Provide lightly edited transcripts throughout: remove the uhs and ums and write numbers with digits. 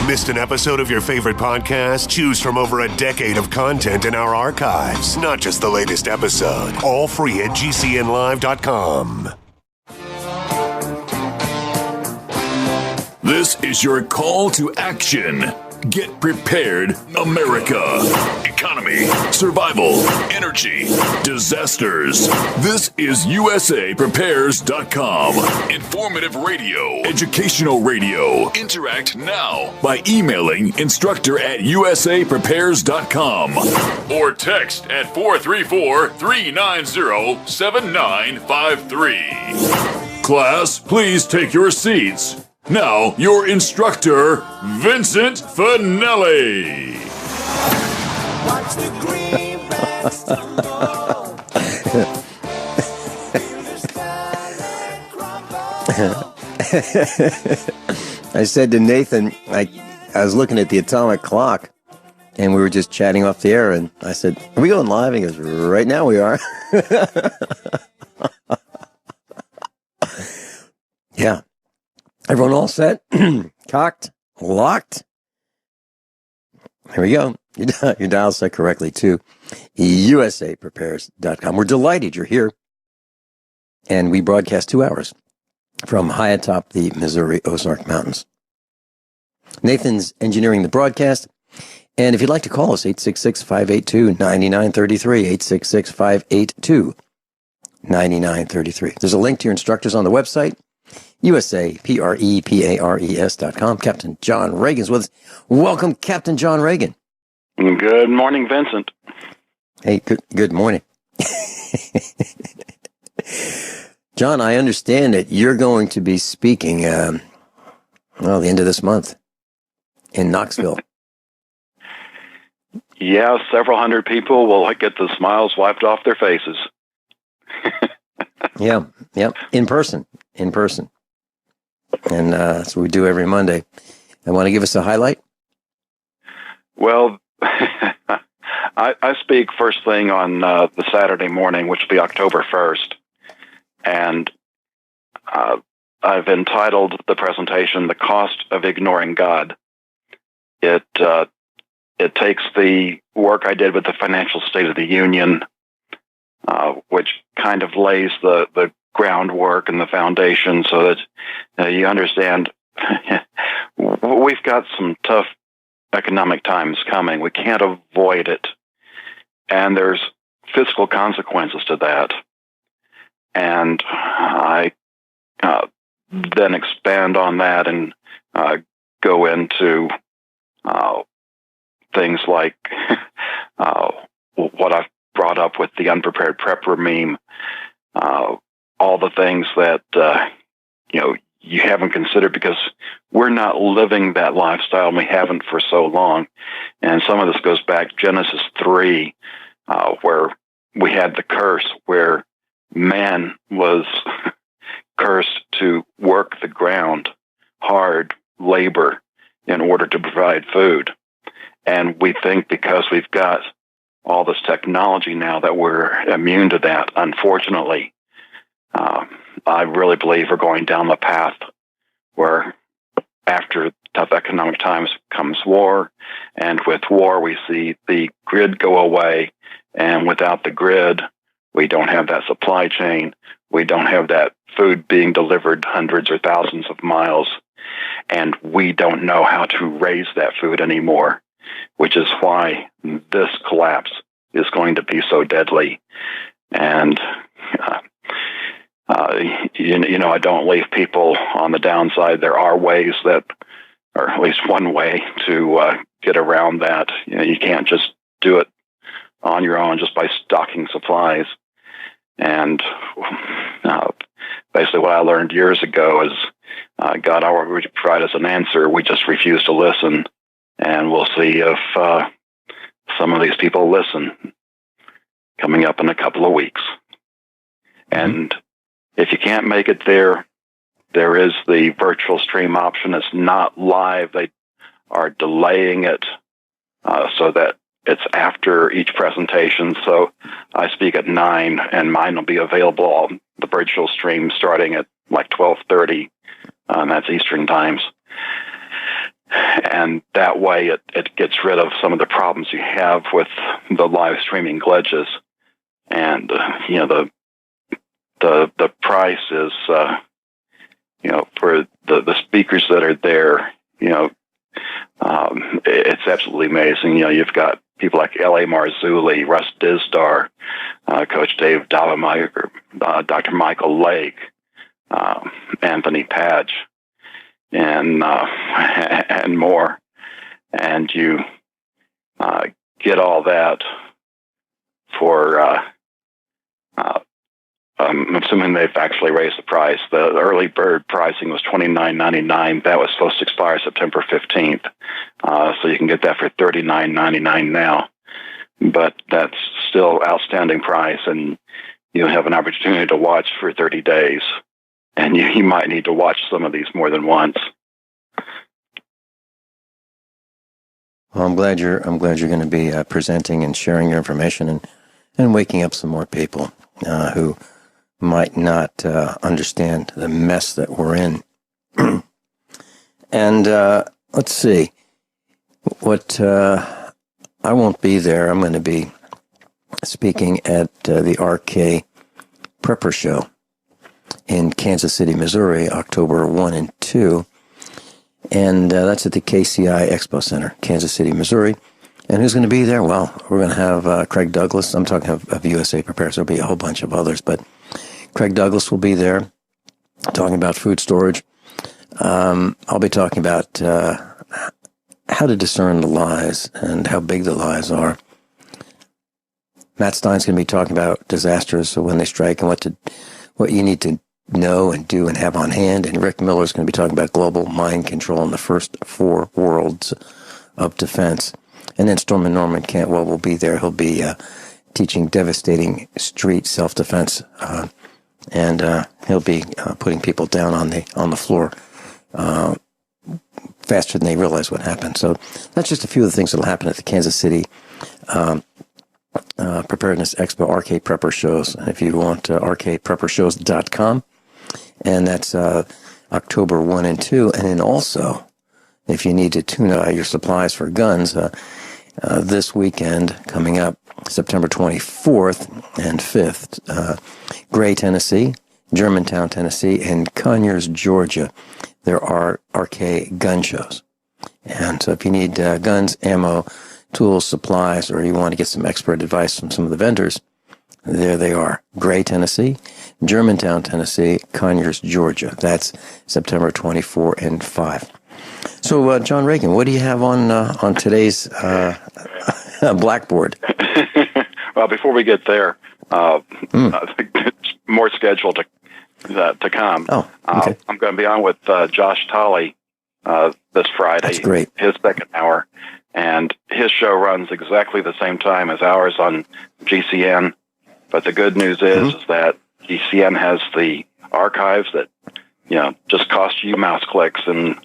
Missed an episode of your favorite podcast? Choose from over a decade of content in our archives, not just the latest episode. All free at gcnlive.com. This is your call to action. Get prepared, America. Economy, survival, energy, disasters. This is USAPrepares.com. Informative radio, educational radio. Interact now by emailing instructor@USAPrepares.com or text at 434-390-7953. Class, please take your seats. Now, your instructor, Vincent Finelli. Watch the greenbacks tumble. I said to Nathan, I was looking at the atomic clock, and we were just chatting off the air, and I said, "Are we going live?" He goes, "Right now we are." Yeah. Everyone all set? Cocked? Locked? Here we go. Your dial set correctly to USAPrepares.com. We're delighted you're here. And we broadcast 2 hours from high atop the Missouri Ozark Mountains. Nathan's engineering the broadcast. And if you'd like to call us, 866-582-9933, 866-582-9933. There's a link to your instructors on the website. USAPREPARES.com. Captain John Ragan's with us. Welcome, Captain John Ragan. Good morning, Vincent. Hey, good morning. John, I understand that you're going to be speaking, the end of this month in Knoxville. Yeah, several hundred people will get the smiles wiped off their faces. Yeah, in person. And that's what we do every Monday. And want to give us a highlight? Well, I speak first thing on the Saturday morning, which will be October 1st. And I've entitled the presentation, "The Cost of Ignoring God." It takes the work I did with the Financial State of the Union, which kind of lays the groundwork and the foundation so that you understand we've got some tough economic times coming. We can't avoid it. And there's fiscal consequences to that. And I then expand on that and go into things like what I've brought up with the unprepared prepper meme, all the things that you haven't considered because we're not living that lifestyle, and we haven't for so long. And some of this goes back Genesis 3, where we had the curse, where man was cursed to work the ground, hard labor, in order to provide food. And we think because we've got all this technology now that we're immune to that. Unfortunately, I really believe we're going down the path where after tough economic times comes war, and with war we see the grid go away, and without the grid we don't have that supply chain, we don't have that food being delivered hundreds or thousands of miles, and we don't know how to raise that food anymore, which is why this collapse is going to be so deadly. And I don't leave people on the downside. There are ways that, or at least one way to get around that. You can't just do it on your own just by stocking supplies. And basically what I learned years ago is God already provided us an answer. We just refuse to listen. And we'll see if some of these people listen coming up in a couple of weeks. And if you can't make it there, there is the virtual stream option. It's not live. They are delaying it so that it's after each presentation. So I speak at 9, and mine will be available on the virtual stream starting at like 12:30. That's Eastern times. And that way it gets rid of some of the problems you have with the live streaming glitches. And, the price is, for the speakers that are there, it's absolutely amazing. You've got people like L.A. Marzulli, Russ Dizdar, Coach Dave Davameyer, Dr. Michael Lake, Anthony Padge, and more. And you get all that for, I'm assuming they've actually raised the price. The early bird pricing was $29.99. That was supposed to expire September 15th. So you can get that for $39.99 now. But that's still outstanding price, and you have an opportunity to watch for 30 days. And you might need to watch some of these more than once. Well, I'm glad you're going to be presenting and sharing your information and waking up some more people who might not understand the mess that we're in. And let's see. What I won't be there. I'm going to be speaking at the RK Prepper Show in Kansas City, Missouri, October 1 and 2. And that's at the KCI Expo Center, Kansas City, Missouri. And who's going to be there? Well, we're going to have Craig Douglas. I'm talking of USA Prepares. There'll be a whole bunch of others, but Craig Douglas will be there talking about food storage. I'll be talking about how to discern the lies and how big the lies are. Matt Stein's going to be talking about disasters, so when they strike, and what you need to know and do and have on hand. And Rick Miller is going to be talking about global mind control in the first 4 worlds of defense. And then Stormin Norman Cantwell will be there. He'll be teaching devastating street self-defense, and he'll be putting people down on the floor faster than they realize what happened. So that's just a few of the things that will happen at the Kansas City Preparedness Expo RK Prepper Shows. And if you want, rkpreppershows.com. And that's October 1 and 2. And then also, if you need to tune out your supplies for guns, this weekend coming up, September 24th and 5th, Gray, Tennessee, Germantown, Tennessee, and Conyers, Georgia. There are RK gun shows. And so if you need guns, ammo, tools, supplies, or you want to get some expert advice from some of the vendors, there they are. Gray, Tennessee, Germantown, Tennessee, Conyers, Georgia. That's September 24 and 5. So, John Ragan, what do you have on today's blackboard? Well, before we get there, I think it's more scheduled to come. Oh, okay. I'm going to be on with Josh Tolley this Friday. That's great. His second hour. And his show runs exactly the same time as ours on GCN. But the good news is that GCN has the archives that, just cost you mouse clicks. And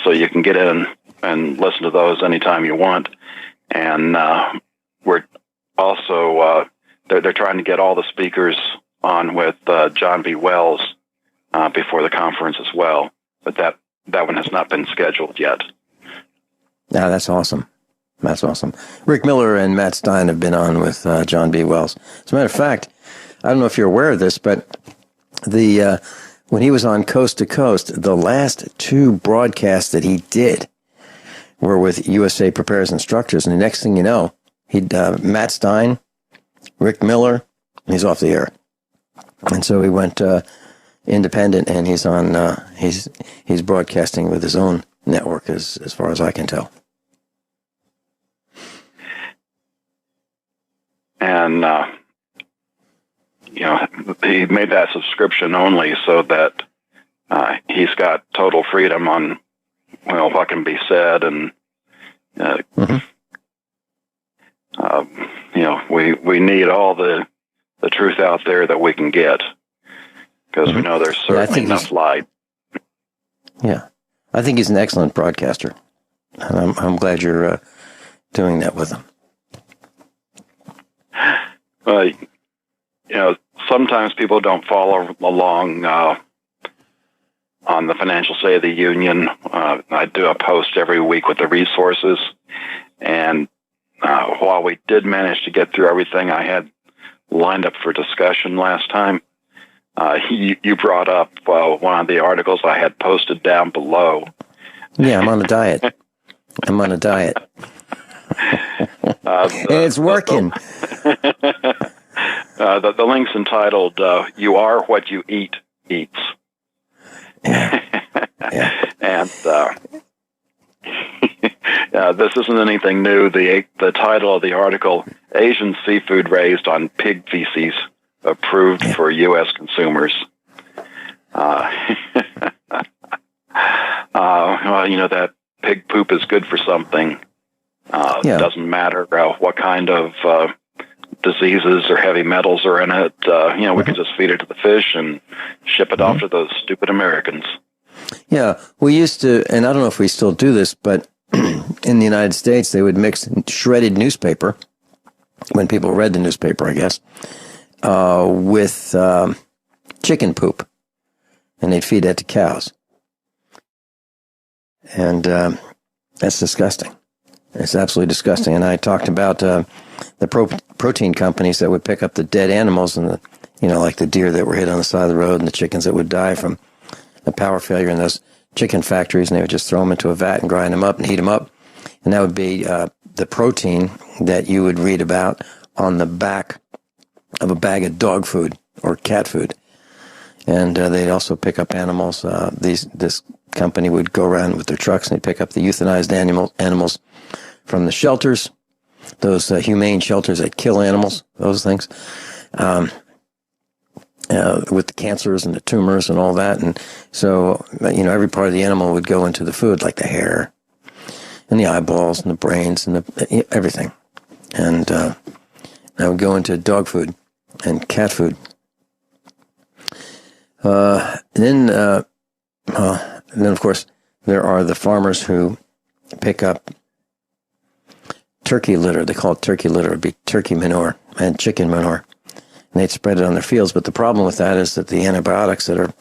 so you can get in and listen to those anytime you want. And we're also, they're trying to get all the speakers on with John B. Wells before the conference as well. But that one has not been scheduled yet. Yeah, that's awesome. That's awesome. Rick Miller and Matt Stein have been on with John B. Wells. As a matter of fact, I don't know if you're aware of this, but when he was on Coast to Coast, the last 2 broadcasts that he did were with USA Prepares instructors. And the next thing you know, Matt Stein, Rick Miller, he's off the air. And so he went independent, and he's on. He's broadcasting with his own network, as far as I can tell. And he made that subscription only so that he's got total freedom on what can be said, and we need all the truth out there that we can get, because we know there's certainly enough light. Yeah, I think he's an excellent broadcaster, and I'm glad you're doing that with him. Sometimes people don't follow along on the Financial State of the Union. I do a post every week with the resources. And while we did manage to get through everything I had lined up for discussion last time, you brought up one of the articles I had posted down below. Yeah, I'm on a diet. And it's working. The link's entitled, You Are What You Eat Eats. Yeah. And this isn't anything new. The title of the article, Asian Seafood Raised on Pig Feces Approved for U.S. Consumers. Well, that pig poop is good for something. It doesn't matter what kind of diseases or heavy metals are in it. We can just feed it to the fish and ship it off to those stupid Americans. Yeah, we used to, and I don't know if we still do this, but in the United States, they would mix shredded newspaper, when people read the newspaper, I guess, with chicken poop, and they'd feed that to cows. And that's disgusting. It's absolutely disgusting. And I talked about the protein companies that would pick up the dead animals and like the deer that were hit on the side of the road and the chickens that would die from the power failure in those chicken factories, and they would just throw them into a vat and grind them up and heat them up. And that would be the protein that you would read about on the back of a bag of dog food or cat food. And they'd also pick up animals. This company would go around with their trucks and they'd pick up the euthanized animals from the shelters, those humane shelters that kill animals, those things, with the cancers and the tumors and all that. And so, every part of the animal would go into the food, like the hair and the eyeballs and the brains and everything. And that would go into dog food and cat food. Then, of course, there are the farmers who pick up turkey litter. They call it turkey litter. It'd be turkey manure and chicken manure. And they'd spread it on their fields. But the problem with that is that the antibiotics that are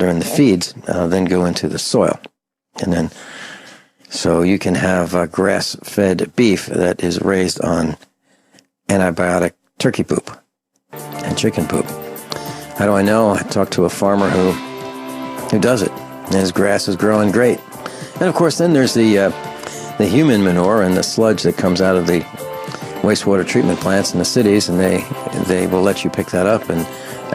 in the feeds then go into the soil. And then, so you can have grass-fed beef that is raised on antibiotic turkey poop and chicken poop. How do I know? I talked to a farmer who does it. And his grass is growing great. And of course, then there's the human manure and the sludge that comes out of the wastewater treatment plants in the cities, and they will let you pick that up and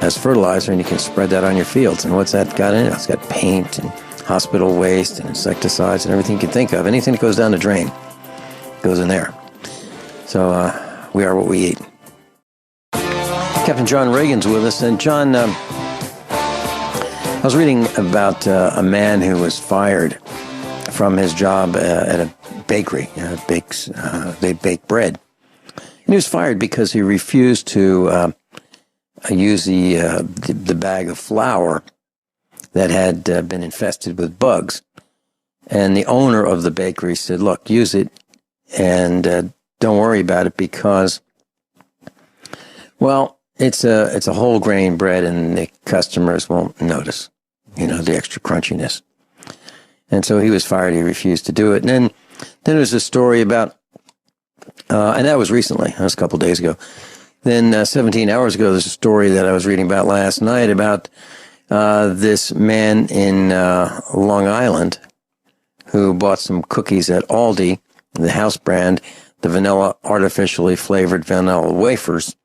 as fertilizer, and you can spread that on your fields. And what's that got in it? It's got paint and hospital waste and insecticides and everything you can think of. Anything that goes down the drain goes in there. So we are what we eat. Captain John Ragan's with us. And John, I was reading about a man who was fired from his job at a bakery. They bake bread. And he was fired because he refused to use the bag of flour that had been infested with bugs. And the owner of the bakery said, look, use it and don't worry about it because, well, it's a whole grain bread and the customers won't notice, the extra crunchiness. And so he was fired. He refused to do it. And then there's a story about, and that was recently, that was a couple of days ago. Then 17 hours ago, there's a story that I was reading about last night about this man in Long Island who bought some cookies at Aldi, the house brand, the vanilla artificially flavored vanilla wafers,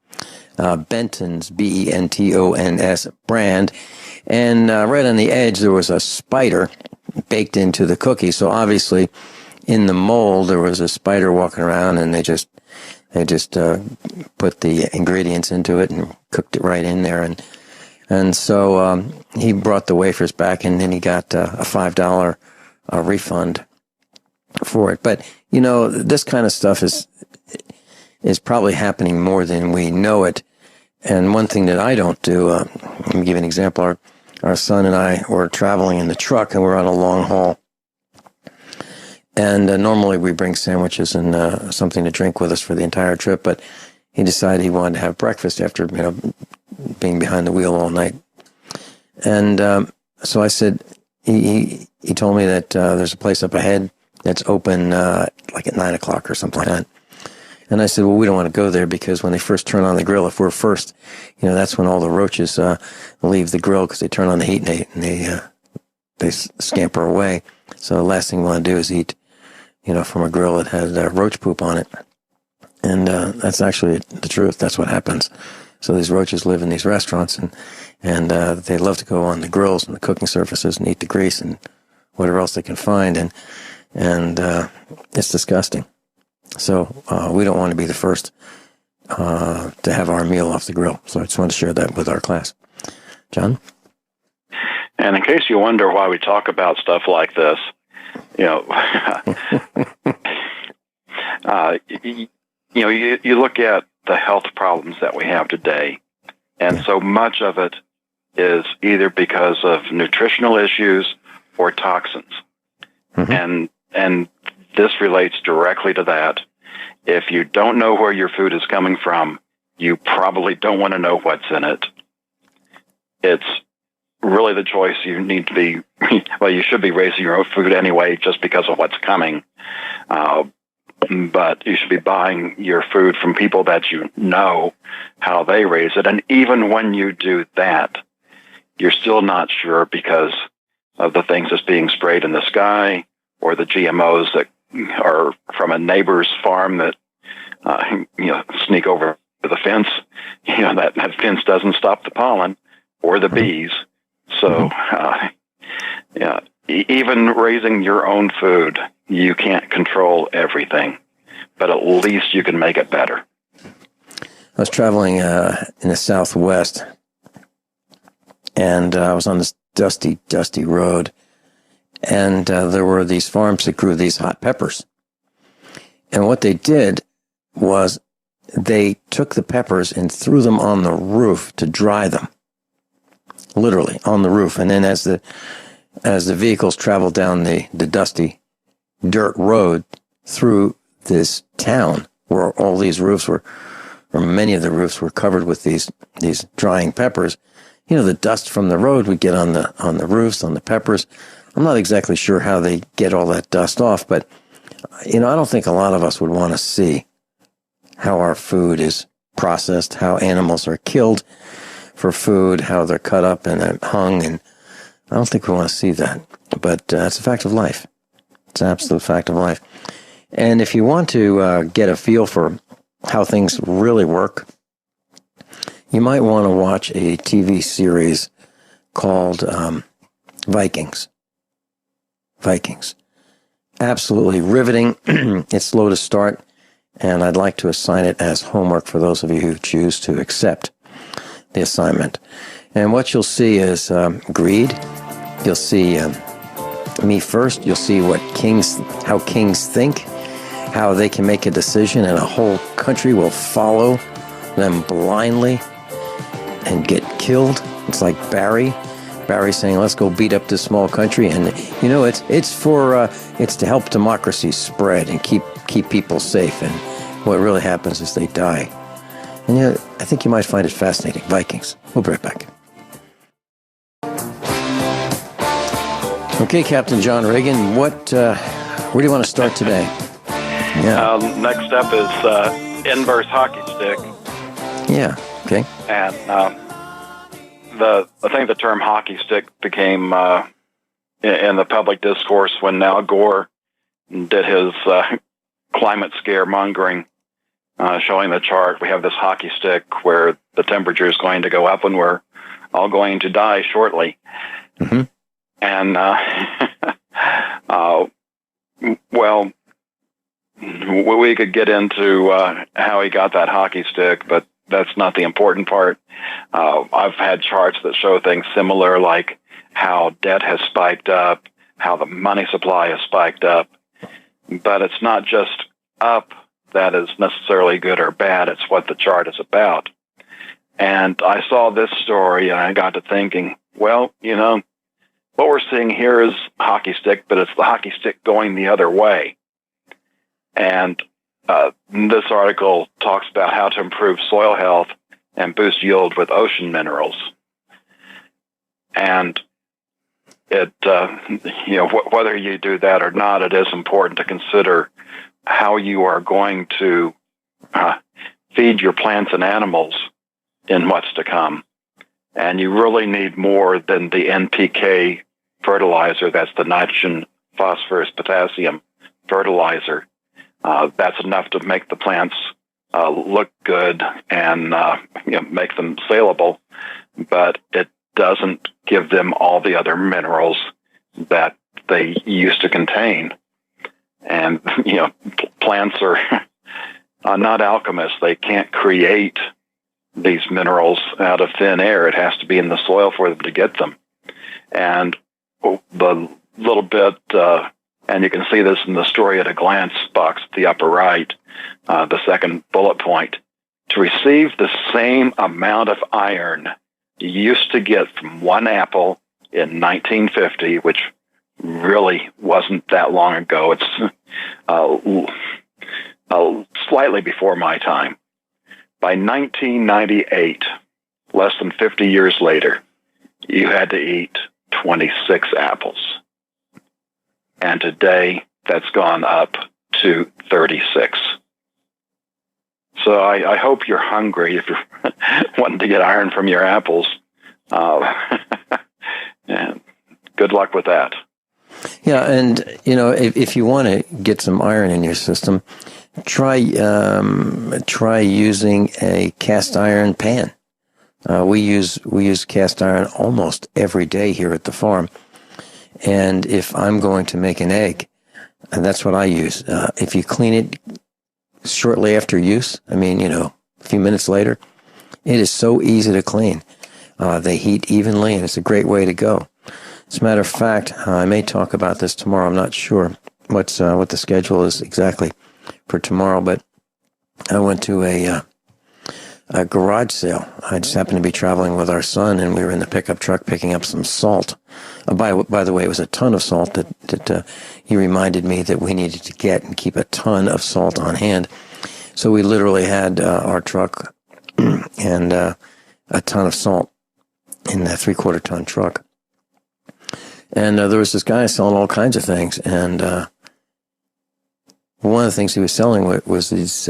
Benton's, Bentons brand. And right on the edge, there was a spider baked into the cookie. So obviously, in the mold, there was a spider walking around, and they just put the ingredients into it and cooked it right in there. And so he brought the wafers back, and then he got a $5 refund for it. But this kind of stuff is probably happening more than we know it. And one thing that I don't do, let me give you an example. Our son and I were traveling in the truck, and we're on a long haul. And normally we bring sandwiches and something to drink with us for the entire trip, but he decided he wanted to have breakfast after being behind the wheel all night. And so I said, he told me that there's a place up ahead that's open like at 9 o'clock or something like that. And I said, well, we don't want to go there because when they first turn on the grill, if we're first, that's when all the roaches leave the grill because they turn on the heat and they scamper away. So the last thing we want to do is eat, from a grill that has roach poop on it. And that's actually the truth. That's what happens. So these roaches live in these restaurants, and they love to go on the grills and the cooking surfaces and eat the grease and whatever else they can find, and it's disgusting. So we don't want to be the first to have our meal off the grill. So I just want to share that with our class. John? And in case you wonder why we talk about stuff like this, you look at the health problems that we have today, and so much of it is either because of nutritional issues or toxins. Mm-hmm. And this relates directly to that. If you don't know where your food is coming from, you probably don't want to know what's in it. It's really the choice you need to be, well, you should be raising your own food anyway just because of what's coming. But you should be buying your food from people that you know how they raise it. And even when you do that, you're still not sure because of the things that's being sprayed in the sky or the GMOs that are from a neighbor's farm that, sneak over the fence. That fence doesn't stop the pollen or the bees. So, even raising your own food, you can't control everything, but at least you can make it better. I was traveling in the Southwest, and I was on this dusty road, and there were these farms that grew these hot peppers. And what they did was they took the peppers and threw them on the roof to dry them, literally on the roof. And then as the vehicles traveled down the dusty dirt road through this town where all these roofs were, or many of the roofs were covered with these drying peppers, the dust from the road would get on the roofs, on the peppers. I'm not exactly sure how they get all that dust off, but I don't think a lot of us would want to see how our food is processed, how animals are killed for food, how they're cut up and hung, and I don't think we want to see that. But it's a fact of life. It's an absolute fact of life. And if you want to get a feel for how things really work, you might want to watch a TV series called Vikings. Vikings. Absolutely riveting. It's slow to start, and I'd like to assign it as homework for those of you who choose to accept the assignment. And what you'll see is greed. You'll see me first. You'll see how kings think, how they can make a decision and a whole country will follow them blindly and get killed. It's like Barry saying, let's go beat up this small country. And, it's to help democracy spread and keep people safe. And what really happens is they die. And I think you might find it fascinating. Vikings. We'll be right back. Okay, Captain John Ragan, where do you want to start today? Yeah. Next up is inverse hockey stick. Yeah. Okay. And I think the term hockey stick became in the public discourse when Al Gore did his climate scare mongering, showing the chart. We have this hockey stick where the temperature is going to go up and we're all going to die shortly. Mm-hmm. And, well, we could get into how he got that hockey stick, but that's not the important part. I've had charts that show things similar, like how debt has spiked up, how the money supply has spiked up. But it's not just up that is necessarily good or bad. It's what the chart is about. And I saw this story and I got to thinking, well, what we're seeing here is hockey stick, but it's the hockey stick going the other way. And this article talks about how to improve soil health and boost yield with ocean minerals. And whether you do that or not, it is important to consider how you are going to feed your plants and animals in what's to come. And you really need more than the NPK fertilizer. That's the nitrogen, phosphorus, potassium fertilizer. That's enough to make the plants look good and make them saleable, but it doesn't give them all the other minerals that they used to contain. And plants are not alchemists. They can't create these minerals out of thin air. It has to be in the soil for them to get them. And the little bit, and you can see this in the story at a glance box at the upper right, the second bullet point, to receive the same amount of iron you used to get from one apple in 1950, which really wasn't that long ago. It's slightly before my time. By 1998, less than 50 years later, you had to eat 26 apples. And today, that's gone up to 36. So I hope you're hungry if you're wanting to get iron from your apples. And good luck with that. Yeah, and if you want to get some iron in your system, try using a cast iron pan. We use cast iron almost every day here at the farm. And if I'm going to make an egg, and that's what I use. If you clean it shortly after use, a few minutes later, it is so easy to clean. They heat evenly, and it's a great way to go. As a matter of fact, I may talk about this tomorrow. I'm not sure what the schedule is exactly for tomorrow, but I went to a garage sale. I just happened to be traveling with our son, and we were in the pickup truck picking up some salt. By the way, it was a ton of salt that he reminded me that we needed to get and keep a ton of salt on hand. So we literally had our truck and a ton of salt in that 3/4 ton truck. And there was this guy selling all kinds of things, and one of the things he was selling was these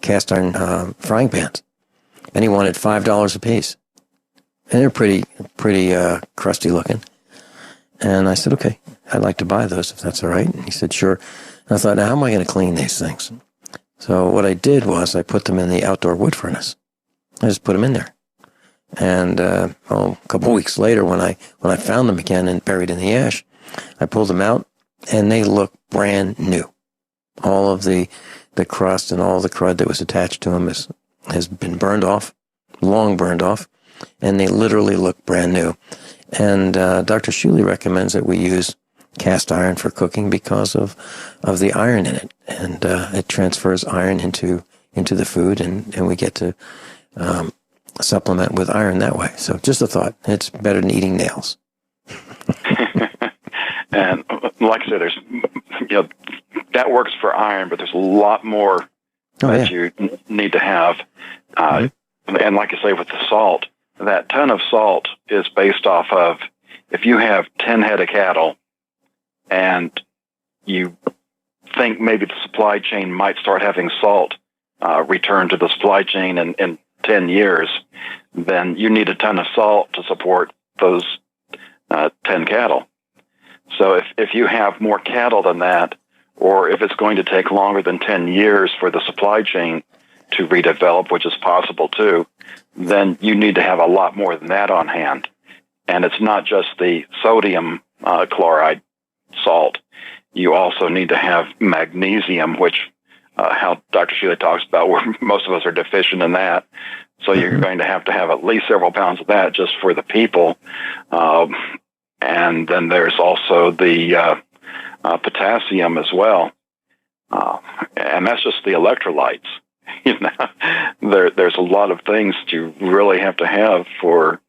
cast iron frying pans, and he wanted $5 a piece, and they're pretty crusty looking. And I said, okay, I'd like to buy those if that's all right. And he said, sure. And I thought, now how am I going to clean these things? So what I did was I put them in the outdoor wood furnace. I just put them in there. And a couple of weeks later, when I found them again and buried in the ash, I pulled them out, and they look brand new. All of the crust and all the crud that was attached to them has been burned off, long burned off, and they literally look brand new. And Dr. Shealy recommends that we use cast iron for cooking because of the iron in it, and it transfers iron into the food, and we get to supplement with iron that way. So just a thought. It's better than eating nails. And like I said, there's that works for iron, but there's a lot more you need to have. And like I say, with the salt, that ton of salt is based off of, if you have 10 head of cattle and you think maybe the supply chain might start having salt return to the supply chain in 10 years, then you need a ton of salt to support those 10 cattle. So if you have more cattle than that, or if it's going to take longer than 10 years for the supply chain to redevelop, which is possible too, then you need to have a lot more than that on hand. And it's not just the sodium chloride salt. You also need to have magnesium, which how Dr. Shealy talks about, where most of us are deficient in that. So you're going to have at least several pounds of that just for the people. And then there's also the potassium as well. And that's just the electrolytes. There's a lot of things that you really have to have for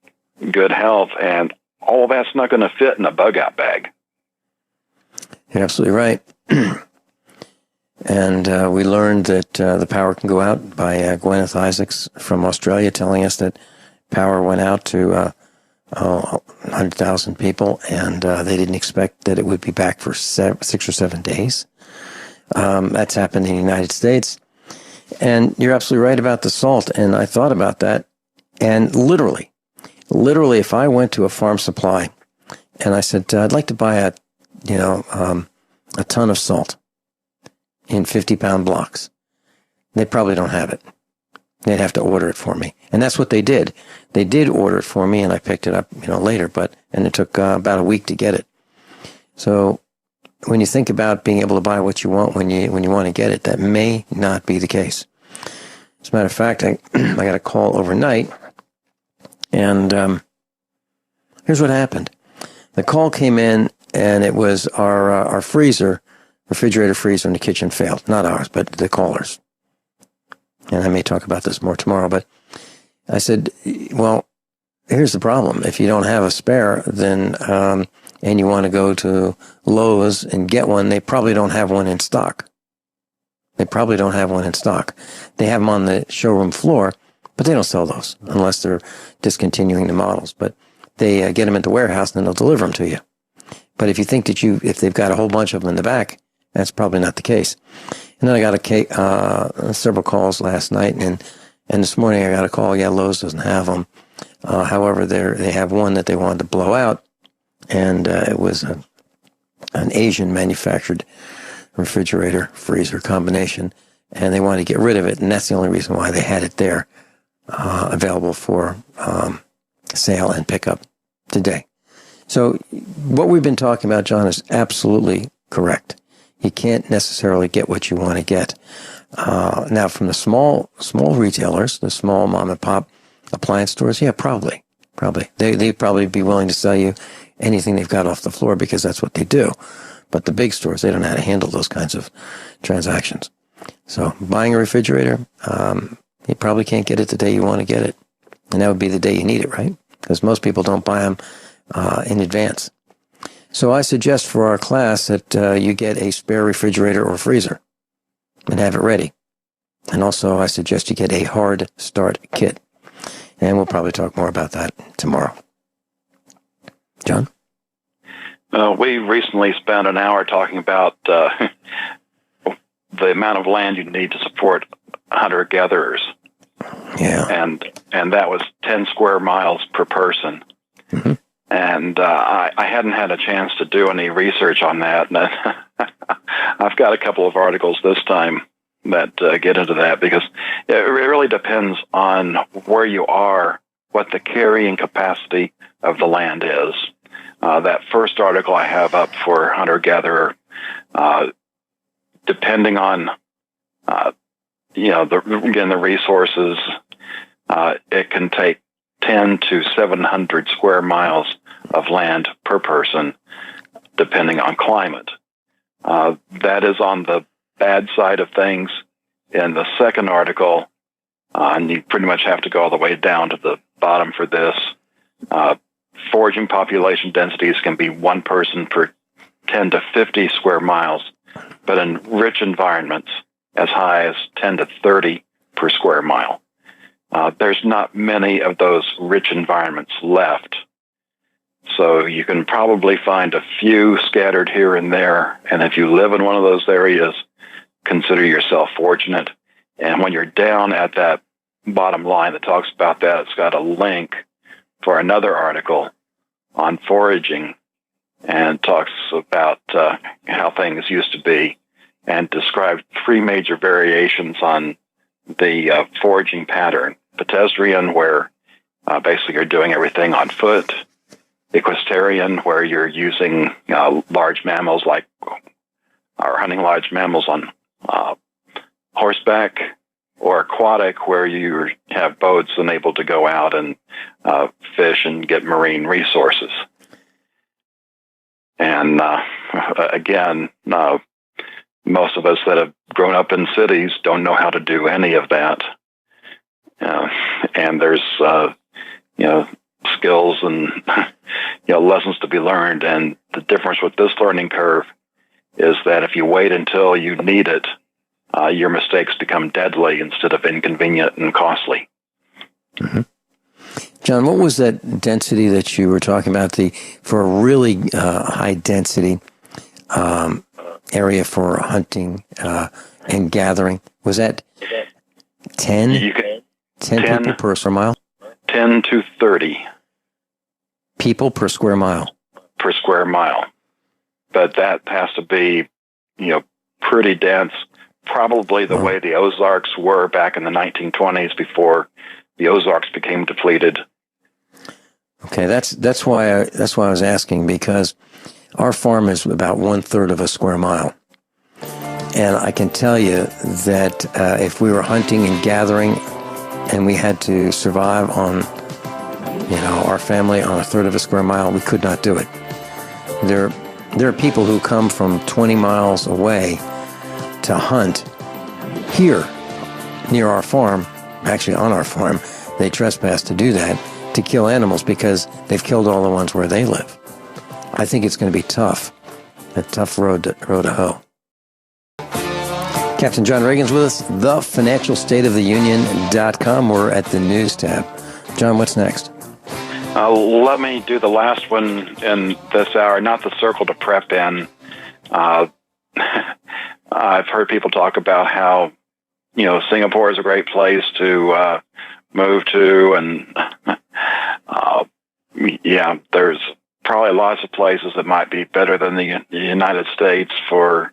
good health, and all that's not going to fit in a bug-out bag. You're absolutely right. And we learned that the power can go out by Gwyneth Isaacs from Australia, telling us that power went out to 100,000 people, and they didn't expect that it would be back for 6 or 7 days. That's happened in the United States. And you're absolutely right about the salt. And I thought about that. And literally, if I went to a farm supply and I said, I'd like to buy a ton of salt in 50-pound blocks, they probably don't have it. They'd have to order it for me. And that's what they did. They did order it for me, and I picked it up, later, and it took about a week to get it. So when you think about being able to buy what you want when you want to get it, that may not be the case. As a matter of fact, I got a call overnight, and here's what happened. The call came in, and it was our refrigerator freezer in the kitchen failed. Not ours, but the callers. And I may talk about this more tomorrow, but I said, well, here's the problem. If you don't have a spare, then and you want to go to Lowe's and get one, they probably don't have one in stock. They have them on the showroom floor, but they don't sell those unless they're discontinuing the models. But they get them at the warehouse and then they'll deliver them to you. But if you think that if they've got a whole bunch of them in the back, that's probably not the case. And then I got several calls last night, and this morning I got a call. Yeah, Lowe's doesn't have them. However, they have one that they wanted to blow out, and it was an Asian manufactured refrigerator freezer combination, and they wanted to get rid of it, and that's the only reason why they had it there available for sale and pickup today. So what we've been talking about, John, is absolutely correct. You can't necessarily get what you want to get. Now, from the small retailers, the small mom and pop appliance stores, yeah, probably. They'd probably be willing to sell you anything they've got off the floor because that's what they do. But the big stores, they don't know how to handle those kinds of transactions. So buying a refrigerator, you probably can't get it the day you want to get it. And that would be the day you need it, right? Because most people don't buy them in advance. So I suggest for our class that you get a spare refrigerator or freezer and have it ready. And also I suggest you get a hard start kit. And we'll probably talk more about that tomorrow. John? We recently spent an hour talking about the amount of land you need to support hunter-gatherers. Yeah. And that was 10 square miles per person. Mm-hmm. And I hadn't had a chance to do any research on that. And I've got a couple of articles this time that get into that because it really depends on where you are, what the carrying capacity of the land is. That first article I have up for hunter-gatherer, depending on, the resources, it can take 10 to 700 square miles of land per person, depending on climate. That is on the bad side of things. In the second article, and you pretty much have to go all the way down to the bottom for this, foraging population densities can be one person per 10 to 50 square miles, but in rich environments, as high as 10 to 30 per square mile. There's not many of those rich environments left. So you can probably find a few scattered here and there. And if you live in one of those areas, consider yourself fortunate. And when you're down at that bottom line that talks about that, it's got a link for another article on foraging and talks about how things used to be and described three major variations on the foraging pattern. Pedestrian, where basically you're doing everything on foot. Equestrian, where you're using large mammals or hunting large mammals on horseback. Or aquatic, where you have boats and able to go out and fish and get marine resources. And again, most of us that have grown up in cities don't know how to do any of that. And there's, skills and, lessons to be learned. And the difference with this learning curve is that if you wait until you need it, your mistakes become deadly instead of inconvenient and costly. Mm-hmm. John, what was that density that you were talking about? For a really high density area for hunting and gathering, was that 10 people per square mile? 10 to 30 people per square mile. Per square mile. But that has to be, pretty dense. Probably the way the Ozarks were back in the 1920s before the Ozarks became depleted. Okay, that's why I was asking, because our farm is about 1/3 of a square mile, and I can tell you that if we were hunting and gathering, and we had to survive on, our family on 1/3 of a square mile, we could not do it. There are people who come from 20 miles away to hunt here near our farm, actually on our farm. They trespass to do that, to kill animals, because they've killed all the ones where they live. I think it's going to be tough, a tough road to hoe. Captain John Ragan's with us, thefinancialstateoftheunion.com. We're at the news tab. John, what's next? Let me do the last one in this hour, not the circle to prep in. I've heard people talk about how, Singapore is a great place to move to, and there's probably lots of places that might be better than the United States for,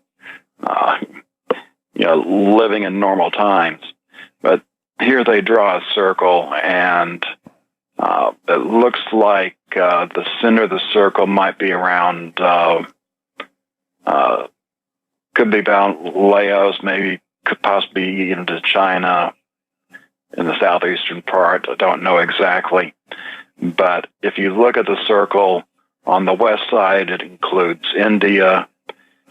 living in normal times. But here they draw a circle, and it looks like the center of the circle might be around, could be about Laos, maybe could possibly be into China in the southeastern part. I don't know exactly. But if you look at the circle, on the west side, it includes India.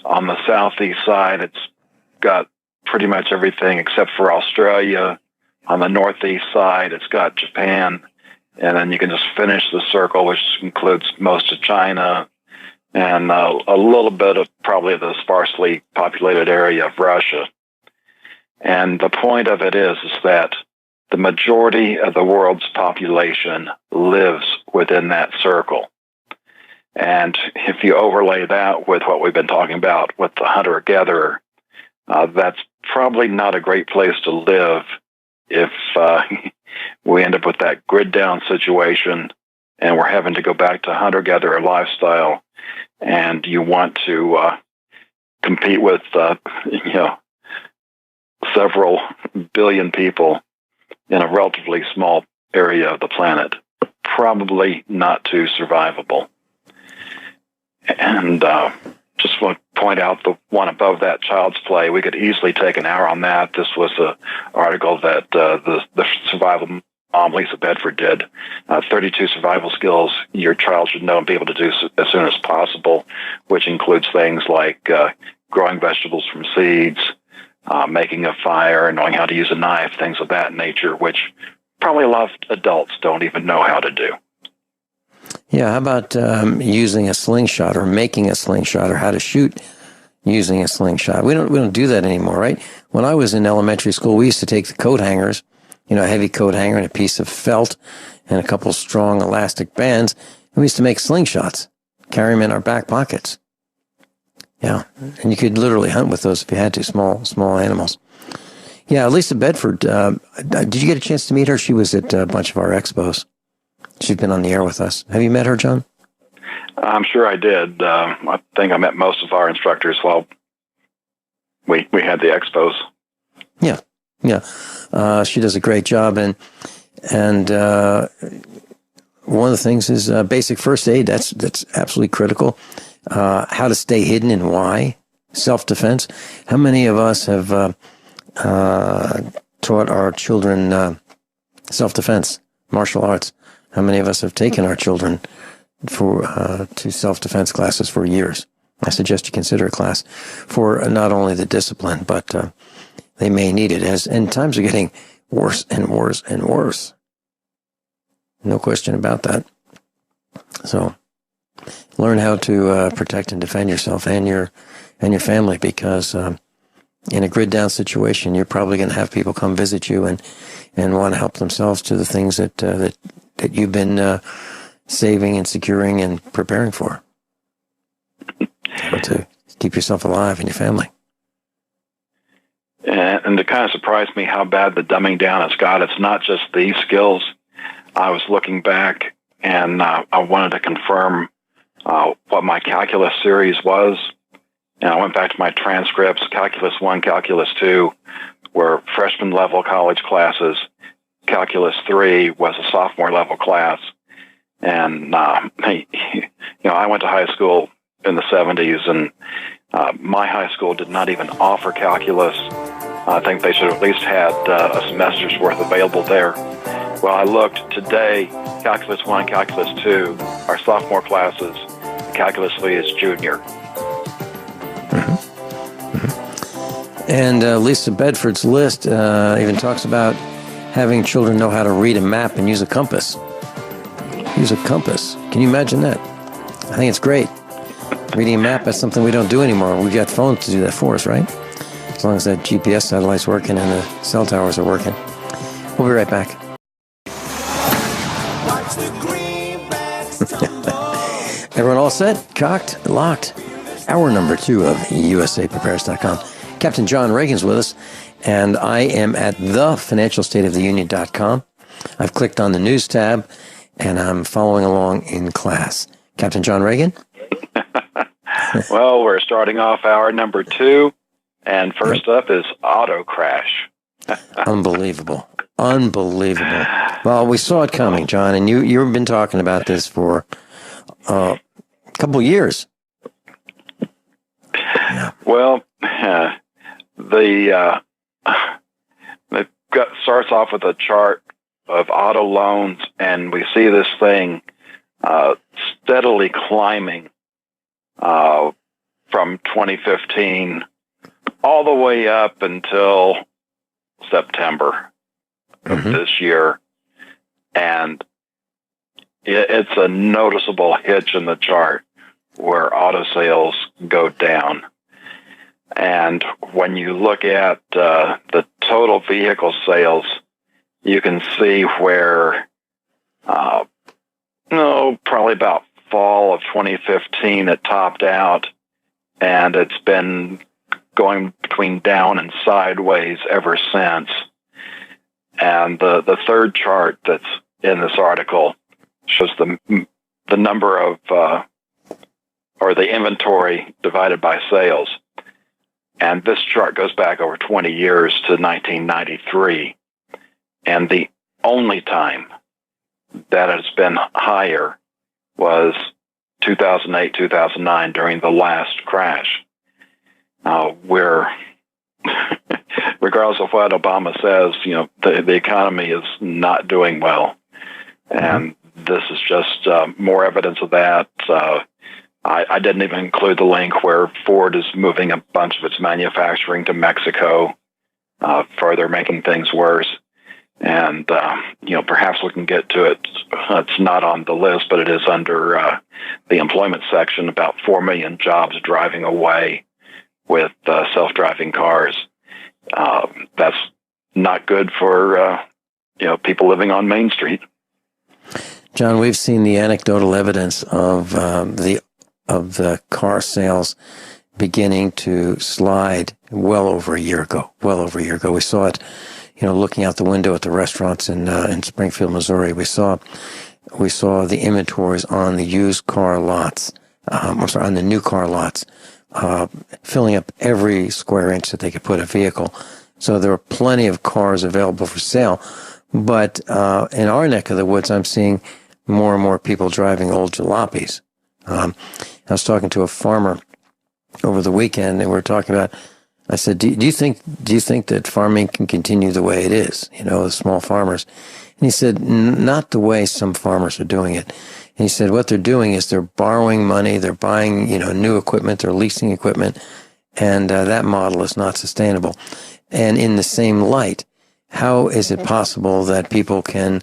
On the southeast side, it's got pretty much everything except for Australia. On the northeast side, it's got Japan. And then you can just finish the circle, which includes most of China and a little bit of probably the sparsely populated area of Russia. And the point of it is that the majority of the world's population lives within that circle. And if you overlay that with what we've been talking about with the hunter-gatherer, that's probably not a great place to live if we end up with that grid-down situation and we're having to go back to hunter-gatherer lifestyle, and you want to compete with, several billion people in a relatively small area of the planet. Probably not too survivable. And just want to point out the one above that, Child's Play. We could easily take an hour on that. This was an article that the survival mom, Lisa Bedford, did. 32 survival skills your child should know and be able to do as soon as possible, which includes things like growing vegetables from seeds, making a fire, knowing how to use a knife, things of that nature, which probably a lot of adults don't even know how to do. Yeah, how about using a slingshot or making a slingshot, or how to shoot using a slingshot? We don't do that anymore, right? When I was in elementary school, we used to take the coat hangers, a heavy coat hanger and a piece of felt and a couple strong elastic bands, and we used to make slingshots, carry them in our back pockets. Yeah, and you could literally hunt with those if you had to, small animals. Yeah, Lisa Bedford, did you get a chance to meet her? She was at a bunch of our expos. She's been on the air with us. Have you met her, John? I'm sure I did. I think I met most of our instructors while we had the expos. Yeah. She does a great job, and one of the things is basic first aid. That's absolutely critical. How to stay hidden and why. Self-defense. How many of us have taught our children self-defense, martial arts? How many of us have taken our children to self-defense classes for years? I suggest you consider a class for not only the discipline, but they may need it, and times are getting worse and worse and worse. No question about that. So learn how to protect and defend yourself and your family, because in a grid down situation, you're probably going to have people come visit you and want to help themselves to the things that that you've been saving and securing and preparing for, to keep yourself alive and your family. And it kind of surprised me how bad the dumbing down has got. It's not just these skills. I was looking back, and I wanted to confirm what my calculus series was. And I went back to my transcripts. Calculus 1, Calculus 2 were freshman level college classes. Calculus 3 was a sophomore level class. And, I went to high school in the 70s, and my high school did not even offer calculus. I think they should have at least had a semester's worth available there. Well, I looked today, Calculus 1, Calculus 2 are sophomore classes. Calculus 3 is junior. Mm-hmm. Mm-hmm. And Lisa Bedford's list even talks about having children know how to read a map and use a compass. Use a compass. Can you imagine that? I think it's great. Reading a map, that's something we don't do anymore. We've got phones to do that for us, right? As long as that GPS satellite's working and the cell towers are working. We'll be right back. Everyone all set? Cocked? Locked? Hour number 2 of USAPrepares.com. Captain John Ragan's with us, and I am at thefinancialstateoftheunion.com. I've clicked on the news tab, and I'm following along in class. Captain John Ragan? Well, we're starting off hour number 2, and first up is auto crash. Unbelievable. Unbelievable. Well, we saw it coming, John, and you've been talking about this for a couple of years. Yeah. Well, starts off with a chart of auto loans, and we see this thing steadily climbing from 2015 all the way up until September of this year. And it's a noticeable hitch in the chart where auto sales go down. And when you look at the total vehicle sales, you can see where, probably about fall of 2015, it topped out, and it's been going between down and sideways ever since. And the third chart that's in this article shows the number of, or the inventory divided by sales. And this chart goes back over 20 years to 1993. And the only time that it's been higher was 2008, 2009 during the last crash. Where, regardless of what Obama says, the economy is not doing well. And this is just more evidence of that. I didn't even include the link where Ford is moving a bunch of its manufacturing to Mexico, further making things worse. And, perhaps we can get to it. It's not on the list, but it is under the employment section, about 4 million jobs driving away with self-driving cars. That's not good for, people living on Main Street. John, we've seen the anecdotal evidence of the car sales beginning to slide well over a year ago. We saw it, looking out the window at the restaurants in Springfield, Missouri. We saw the inventories on the used car lots, on the new car lots, filling up every square inch that they could put a vehicle. So there were plenty of cars available for sale. But in our neck of the woods, I'm seeing more and more people driving old jalopies. I was talking to a farmer over the weekend, and we were talking about, I said, do you think that farming can continue the way it is, the small farmers? And he said, not the way some farmers are doing it. And he said, what they're doing is they're borrowing money, they're buying, new equipment, they're leasing equipment, and that model is not sustainable. And in the same light, how is it possible that people can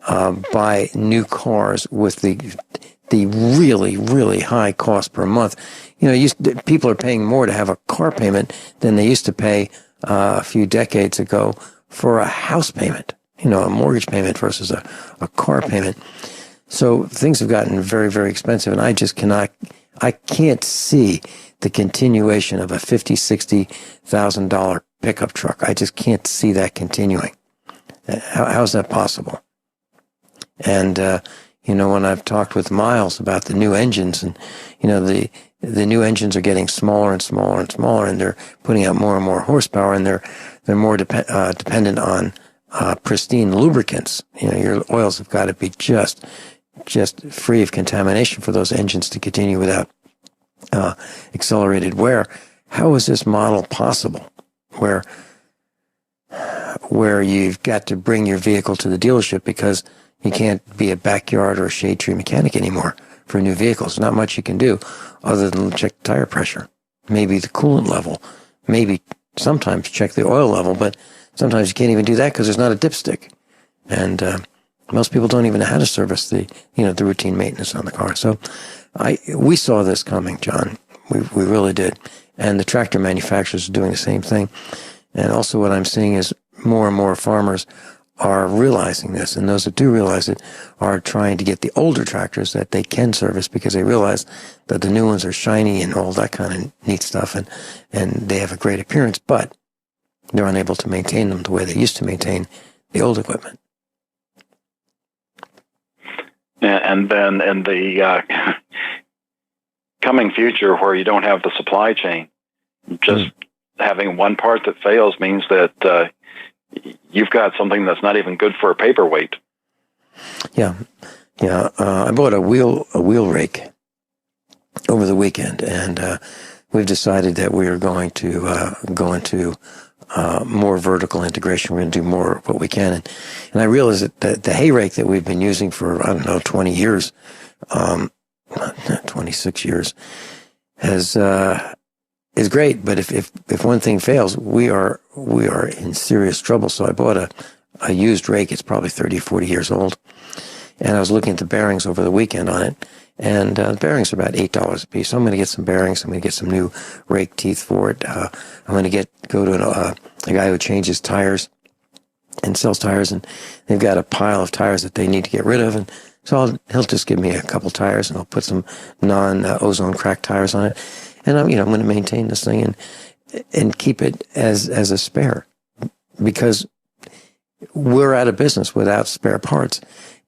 buy new cars with the really, really high cost per month? People are paying more to have a car payment than they used to pay a few decades ago for a house payment. a mortgage payment versus a car payment. So things have gotten very, very expensive, and I can't see the continuation of a $50,000-$60,000 pickup truck. I just can't see that continuing. How's that possible? And, when I've talked with Miles about the new engines, and, the new engines are getting smaller and smaller and smaller, and they're putting out more and more horsepower, and they're more dependent on pristine lubricants. Your oils have got to be just free of contamination for those engines to continue without accelerated wear. How is this model possible where you've got to bring your vehicle to the dealership because you can't be a backyard or a shade tree mechanic anymore for new vehicles? Not much you can do other than check tire pressure, maybe the coolant level, maybe sometimes check the oil level, but sometimes you can't even do that because there's not a dipstick. And most people don't even know how to service the routine maintenance on the car. So we saw this coming, John. We really did. And the tractor manufacturers are doing the same thing. And also what I'm seeing is more and more farmers are realizing this. And those that do realize it are trying to get the older tractors that they can service because they realize that the new ones are shiny and all that kind of neat stuff. And they have a great appearance, but they're unable to maintain them the way they used to maintain the old equipment. And then in the coming future where you don't have the supply chain, just having one part that fails means that you've got something that's not even good for a paperweight. Yeah. I bought a wheel rake over the weekend, and we've decided that we are going to go into more vertical integration. We're going to do more of what we can. And I realized that the hay rake that we've been using for, 20 years, 26 years, is great. But if one thing fails, we are in serious trouble. So I bought a used rake. It's probably 30, 40 years old. And I was looking at the bearings over the weekend on it. And the bearings are about $8 a piece. So I'm going to get some bearings. I'm going to get some new rake teeth for it. I'm going to go to a guy who changes tires and sells tires, and they've got a pile of tires that they need to get rid of. And so he'll just give me a couple tires, and I'll put some non-ozone cracked tires on it. And I'm going to maintain this thing and keep it as a spare, because we're out of business without spare parts.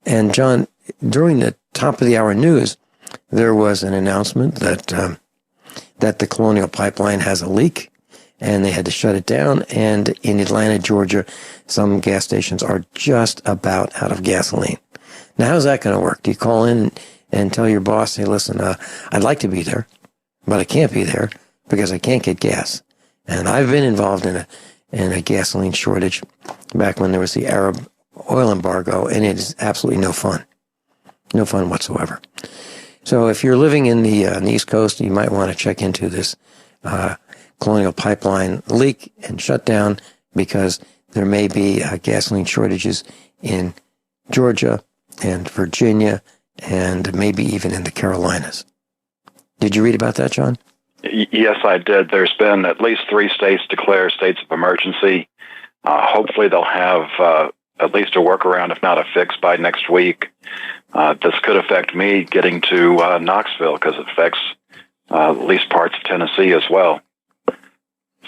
And John, during the top of the hour news, there was an announcement that the Colonial Pipeline has a leak, and they had to shut it down. And in Atlanta, Georgia, some gas stations are just about out of gasoline. Now, how's that going to work? Do you call in and tell your boss, hey, listen, I'd like to be there, but I can't be there because I can't get gas? And I've been involved in a gasoline shortage back when there was the Arab oil embargo, and it is absolutely no fun. No fun whatsoever. So if you're living in the East Coast, you might want to check into this Colonial Pipeline leak and shutdown, because there may be gasoline shortages in Georgia and Virginia and maybe even in the Carolinas. Did you read about that, John? Yes, I did. There's been at least 3 states declare states of emergency. Hopefully they'll have at least a workaround, if not a fix, by next week. This could affect me getting to Knoxville, because it affects at least parts of Tennessee as well.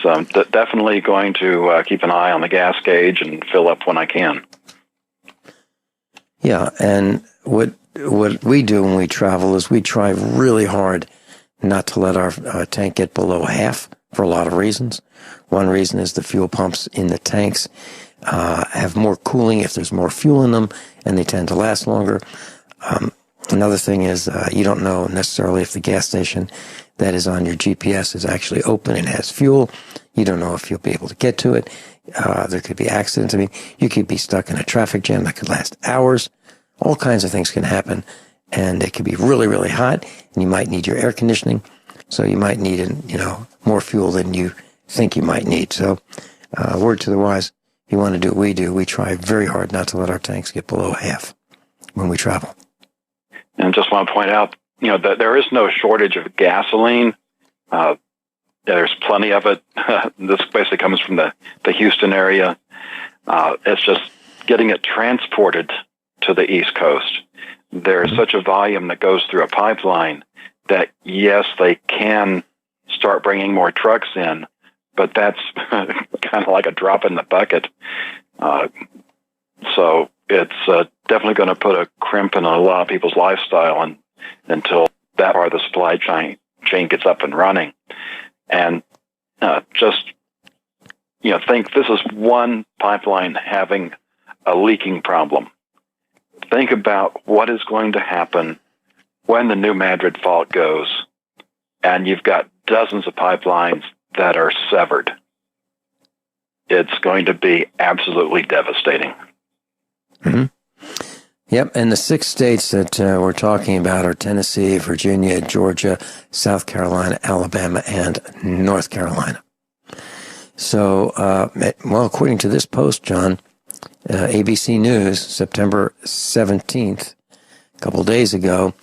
So I'm definitely going to keep an eye on the gas gauge and fill up when I can. Yeah, and what we do when we travel is we try really hard not to let our tank get below half for a lot of reasons. One reason is the fuel pumps in the tanks have more cooling if there's more fuel in them, and they tend to last longer. Another thing is you don't know necessarily if the gas station that is on your GPS is actually open and has fuel. You don't know if you'll be able to get to it. There could be accidents. I mean, you could be stuck in a traffic jam that could last hours. All kinds of things can happen, and it could be really, really hot, and you might need your air conditioning. So you might need, more fuel than you think you might need. So, word to the wise, if you want to do what we do, we try very hard not to let our tanks get below half when we travel. And just want to point out, that there is no shortage of gasoline. There's plenty of it. This basically comes from the Houston area. It's just getting it transported to the East Coast. There's such a volume that goes through a pipeline that, yes, they can start bringing more trucks in, but that's kind of like a drop in the bucket. So it's definitely going to put a crimp in a lot of people's lifestyle until that part of the supply chain gets up and running. And just, think this is one pipeline having a leaking problem. Think about what is going to happen when the New Madrid Fault goes, and you've got dozens of pipelines that are severed. It's going to be absolutely devastating. Mm-hmm. Yep, and the 6 states that we're talking about are Tennessee, Virginia, Georgia, South Carolina, Alabama, and North Carolina. So, according to this post, John, ABC News, September 17th, a couple days ago,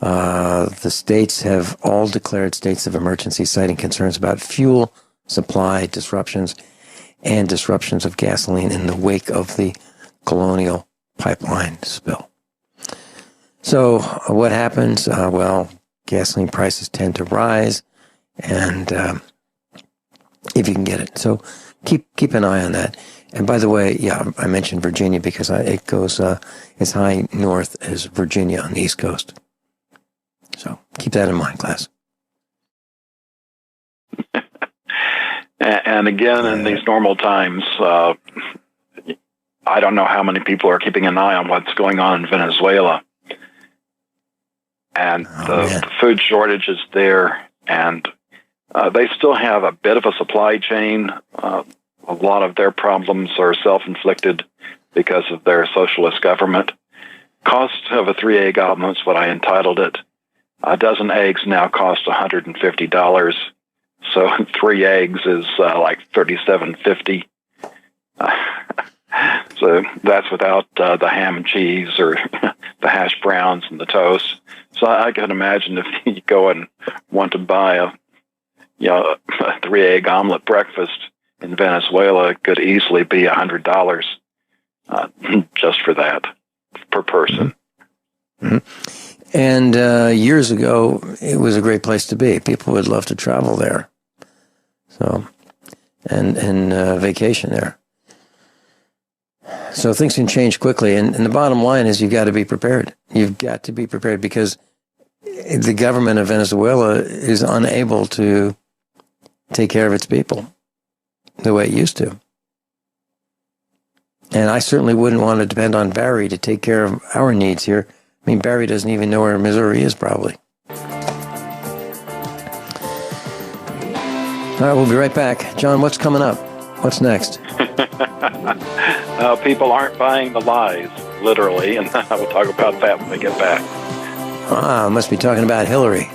the states have all declared states of emergency, citing concerns about fuel supply disruptions and disruptions of gasoline in the wake of the Colonial Pipeline spill. So what happens? Gasoline prices tend to rise, and if you can get it. So keep an eye on that. And by the way, I mentioned Virginia because it goes as high north as Virginia on the East Coast. So keep that in mind, class. And again, in these normal times, I don't know how many people are keeping an eye on what's going on in Venezuela. And the food shortage is there, and they still have a bit of a supply chain. A lot of their problems are self-inflicted because of their socialist government. Cost of a 3-egg omelet is what I entitled it. A dozen eggs now cost $150. So 3 eggs is like $37.50. So that's without the ham and cheese or the hash browns and the toast. So I can imagine if you go and want to buy a 3-egg omelet breakfast in Venezuela, it could easily be $100 just for that per person. Mm-hmm. And years ago, it was a great place to be. People would love to travel there. So, and vacation there. So things can change quickly. And the bottom line is you've got to be prepared. You've got to be prepared because the government of Venezuela is unable to take care of its people the way it used to. And I certainly wouldn't want to depend on Barry to take care of our needs here. I mean, Barry doesn't even know where Missouri is, probably. All right, we'll be right back. John, what's coming up? What's next? People aren't buying the lies, literally, and we'll talk about that when we get back. Must be talking about Hillary.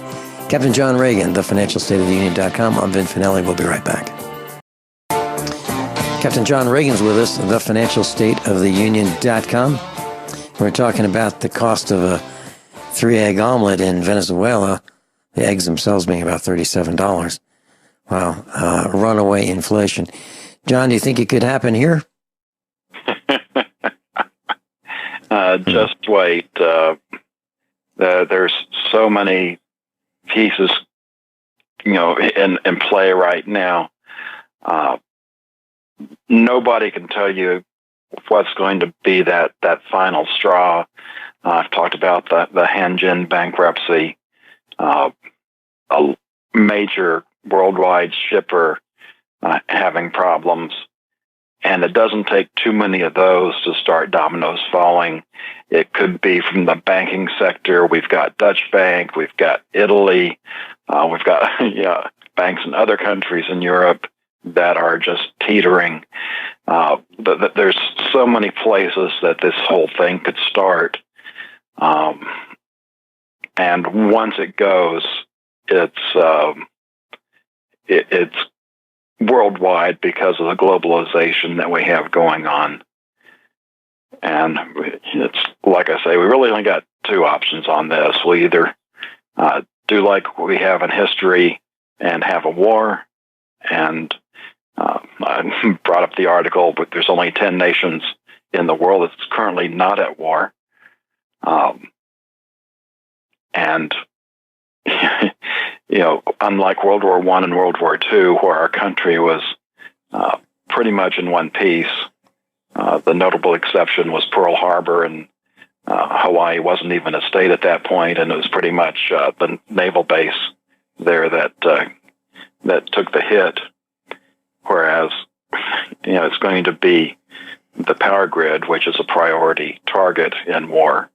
Captain John Ragan, thefinancialstateoftheunion.com. I'm Vin Finelli. We'll be right back. Captain John Ragan's with us, thefinancialstateoftheunion.com. We're talking about the cost of a 3-egg omelet in Venezuela, the eggs themselves being about $37. Wow, runaway inflation. John, do you think it could happen here? Just wait. There's so many pieces, in play right now. Nobody can tell you what's going to be that final straw. I've talked about the Hanjin bankruptcy, a major worldwide shipper having problems. And it doesn't take too many of those to start dominoes falling. It could be from the banking sector. We've got Dutch Bank. We've got Italy. We've got banks in other countries in Europe that are just teetering. There's so many places that this whole thing could start. And once it goes, it's worldwide because of the globalization that we have going on. And it's like I say, we really only got 2 options on this. We either do like we have in history and have a war, and I brought up the article, but there's only 10 nations in the world that's currently not at war. And, unlike World War I and World War II, where our country was pretty much in one piece, the notable exception was Pearl Harbor, and Hawaii wasn't even a state at that point, and it was pretty much the naval base there that took the hit. Whereas, it's going to be the power grid, which is a priority target in war.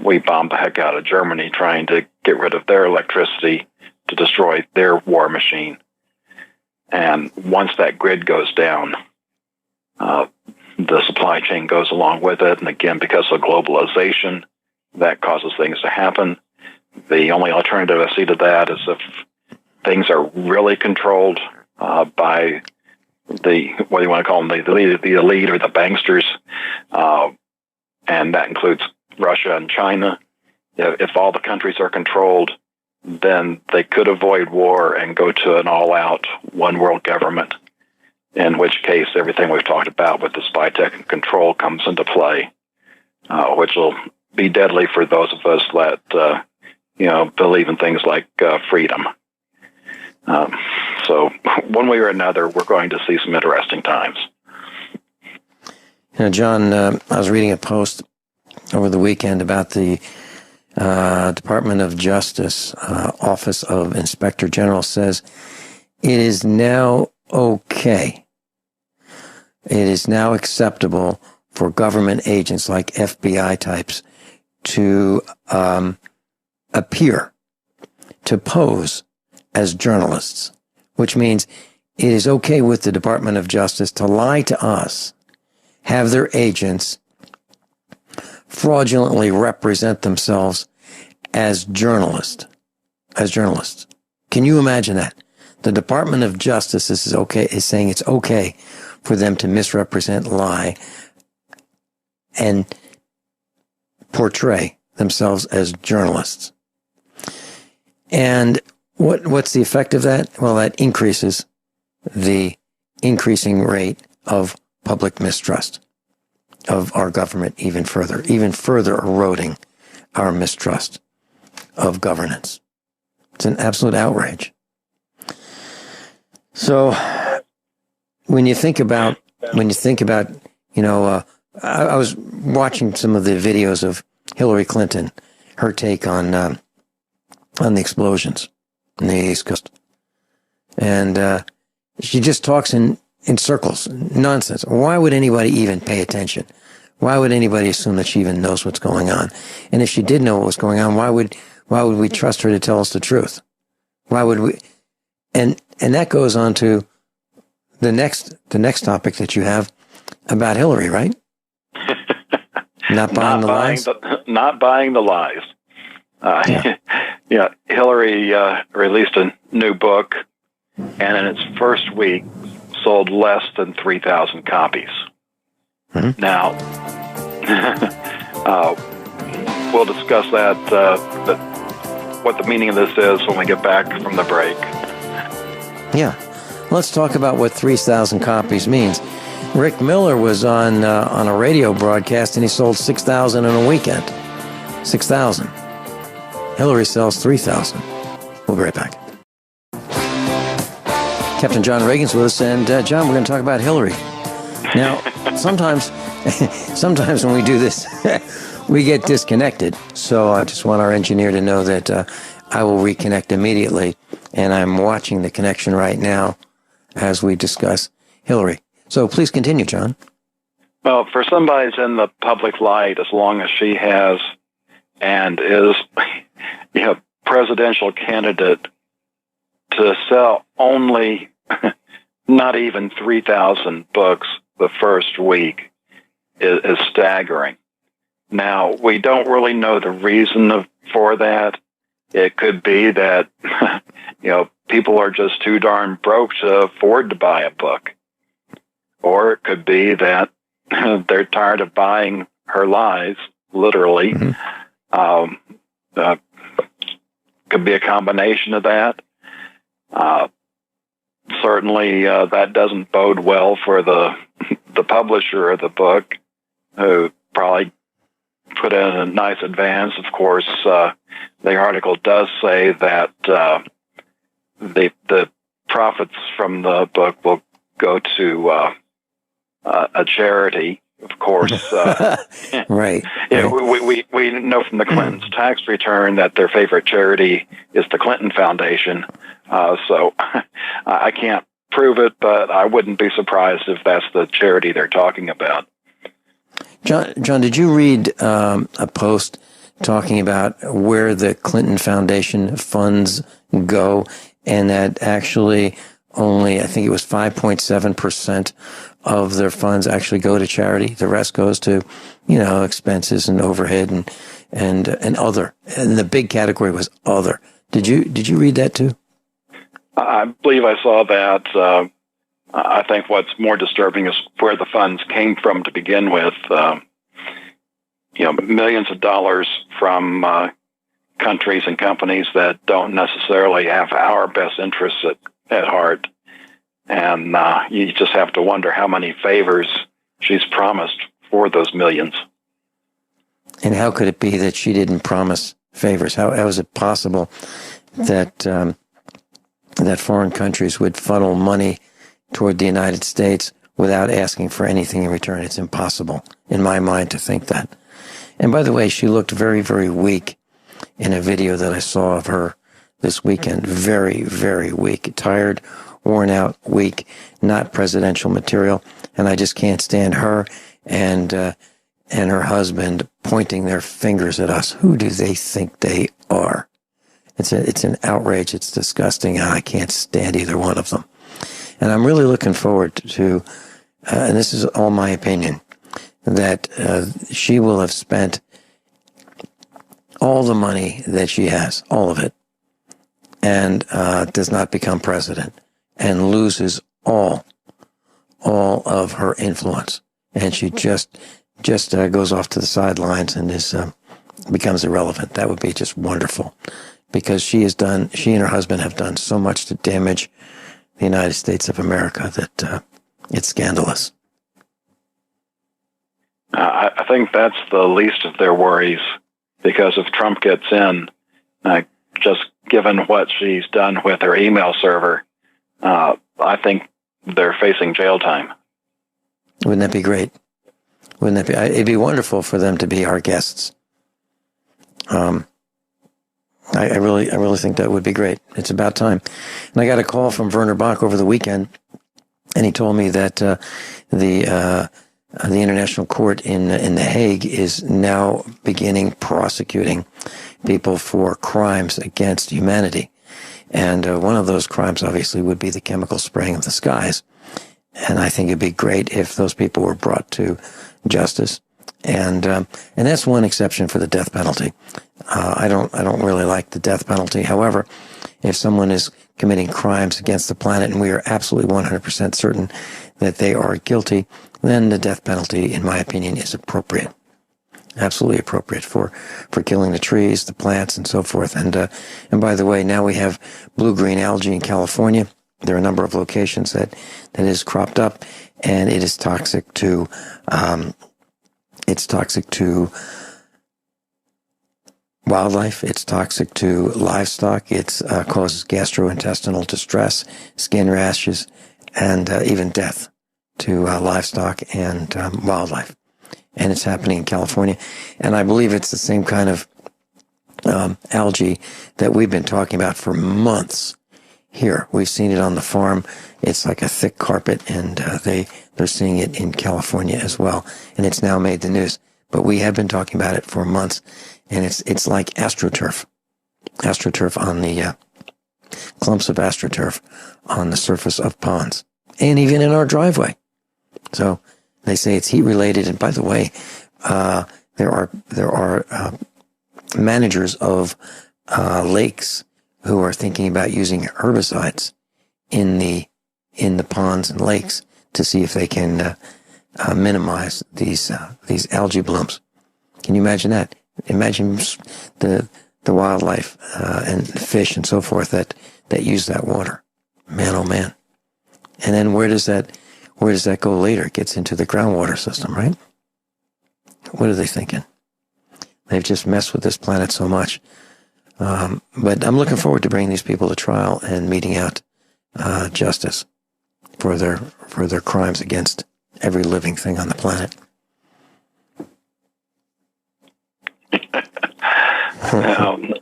We bombed the heck out of Germany trying to get rid of their electricity to destroy their war machine. And once that grid goes down, the supply chain goes along with it. And again, because of globalization, that causes things to happen. The only alternative I see to that is if things are really controlled by what do you want to call them, the elite or the banksters, and that includes Russia and China. If all the countries are controlled, then they could avoid war and go to an all-out one-world government, in which case everything we've talked about with the spy tech and control comes into play, which will be deadly for those of us that believe in things like freedom. So one way or another, we're going to see some interesting times. John, I was reading a post over the weekend about the Department of Justice Office of Inspector General says it is now okay. It is now acceptable for government agents like FBI types to appear, to pose as journalists, which means it is okay with the Department of Justice to lie to us, have their agents fraudulently represent themselves as journalists. Can you imagine that? The Department of Justice is saying it's okay for them to misrepresent, lie, and portray themselves as journalists. And what's the effect of that? Well, that increases the increasing rate of public mistrust of our government even further eroding our mistrust of governance. It's an absolute outrage. So when you think about, I was watching some of the videos of Hillary Clinton, her take on the explosions in the East Coast. And she just talks in circles, nonsense. Why would anybody even pay attention? Why would anybody assume that she even knows what's going on? And if she did know what was going on, why would we trust her to tell us the truth? Why would we? And that goes on to the next topic that you have about Hillary, right? Not buying the lies. Not buying the lies. Hillary released a new book, and in its first week, sold less than 3,000 copies. Mm-hmm. Now, we'll discuss that, what the meaning of this is when we get back from the break. Yeah. Let's talk about what 3,000 copies means. Rick Miller was on a radio broadcast, and he sold 6,000 in a weekend. 6,000. Hillary sells 3,000. We'll be right back. Captain John Ragan's with us, and John, we're going to talk about Hillary. Now, sometimes when we do this, we get disconnected. So I just want our engineer to know that I will reconnect immediately, and I'm watching the connection right now as we discuss Hillary. So please continue, John. Well, for somebody who's in the public light, as long as she has and is presidential candidate, to sell only not even 3,000 books the first week is staggering. Now, we don't really know the reason for that. It could be that, people are just too darn broke to afford to buy a book. Or it could be that they're tired of buying her lies, literally. Mm-hmm. Could be a combination of that. Certainly, that doesn't bode well for the publisher of the book, who probably put in a nice advance. Of course, the article does say that the profits from the book will go to a charity. Of course, right. Yeah, we know from the Clintons' tax return that their favorite charity is the Clinton Foundation. So I can't prove it, but I wouldn't be surprised if that's the charity they're talking about. John, did you read a post talking about where the Clinton Foundation funds go, and that actually only, I think it was 5.7% of their funds actually go to charity. The rest goes to, expenses and overhead and other. And the big category was other. Did you read that too? I believe I saw that. I think what's more disturbing is where the funds came from to begin with. Millions of dollars from countries and companies that don't necessarily have our best interests at heart. And you just have to wonder how many favors she's promised for those millions. And how could it be that she didn't promise favors? How is it possible that that foreign countries would funnel money toward the United States without asking for anything in return? It's impossible, in my mind, to think that. And by the way, she looked very, very weak in a video that I saw of her this weekend. Very, very weak, tired, worn out, weak, not presidential material. And I just can't stand her and her husband pointing their fingers at us. Who do they think they are? It's an outrage. It's disgusting. I can't stand either one of them. And I'm really looking forward to, and this is all my opinion, that she will have spent all the money that she has, all of it, and does not become president and loses all of her influence. And she just goes off to the sidelines and becomes irrelevant. That would be just wonderful, because she and her husband have done so much to damage the United States of America that it's scandalous. I think that's the least of their worries, because if Trump gets in, just given what she's done with her email server, I think they're facing jail time. Wouldn't that be great? Wouldn't that be? It'd be wonderful for them to be our guests. I really think that would be great. It's about time. And I got a call from Werner Bach over the weekend, and he told me that the International Court in The Hague is now beginning prosecuting people for crimes against humanity. And one of those crimes, obviously, would be the chemical spraying of the skies. And I think it'd be great if those people were brought to justice. And that's one exception for the death penalty. I don't really like the death penalty. However, if someone is committing crimes against the planet and we are absolutely 100% certain that they are guilty, then the death penalty, in my opinion, is appropriate. Absolutely appropriate for killing the trees, the plants, and so forth. And by the way, now we have blue-green algae in California. There are a number of locations that is cropped up, and it is toxic to wildlife. It's toxic to livestock. It causes gastrointestinal distress, skin rashes, and even death to livestock and wildlife. And it's happening in California. And I believe it's the same kind of algae that we've been talking about for months here. We've seen it on the farm. It's like a thick carpet, and they're seeing it in California as well. And it's now made the news. But we have been talking about it for months, and it's like astroturf on the clumps of astroturf on the surface of ponds, and even in our driveway. So they say it's heat related. And by the way, there are managers of lakes who are thinking about using herbicides in the ponds and lakes to see if they can minimize these algae blooms. Can you imagine that? Imagine the wildlife and fish and so forth that use that water. Man, oh man! And then where does that go later? It gets into the groundwater system, right? What are they thinking? They've just messed with this planet so much. But I'm looking forward to bringing these people to trial and meting out justice for their crimes against every living thing on the planet.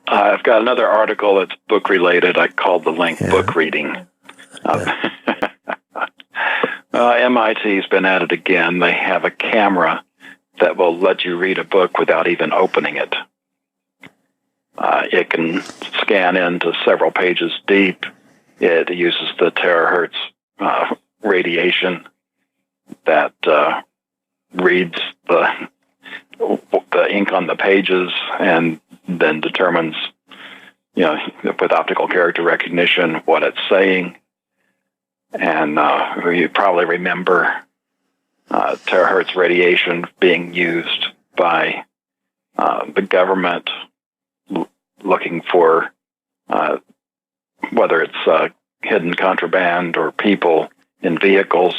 I've got another article that's book related. I called the link book reading. MIT's been at it again. They have a camera that will let you read a book without even opening it. It can scan into several pages deep. It uses the terahertz radiation that reads the ink on the pages and then determines, with optical character recognition, what it's saying. And you probably remember terahertz radiation being used by the government looking for whether it's hidden contraband or people in vehicles,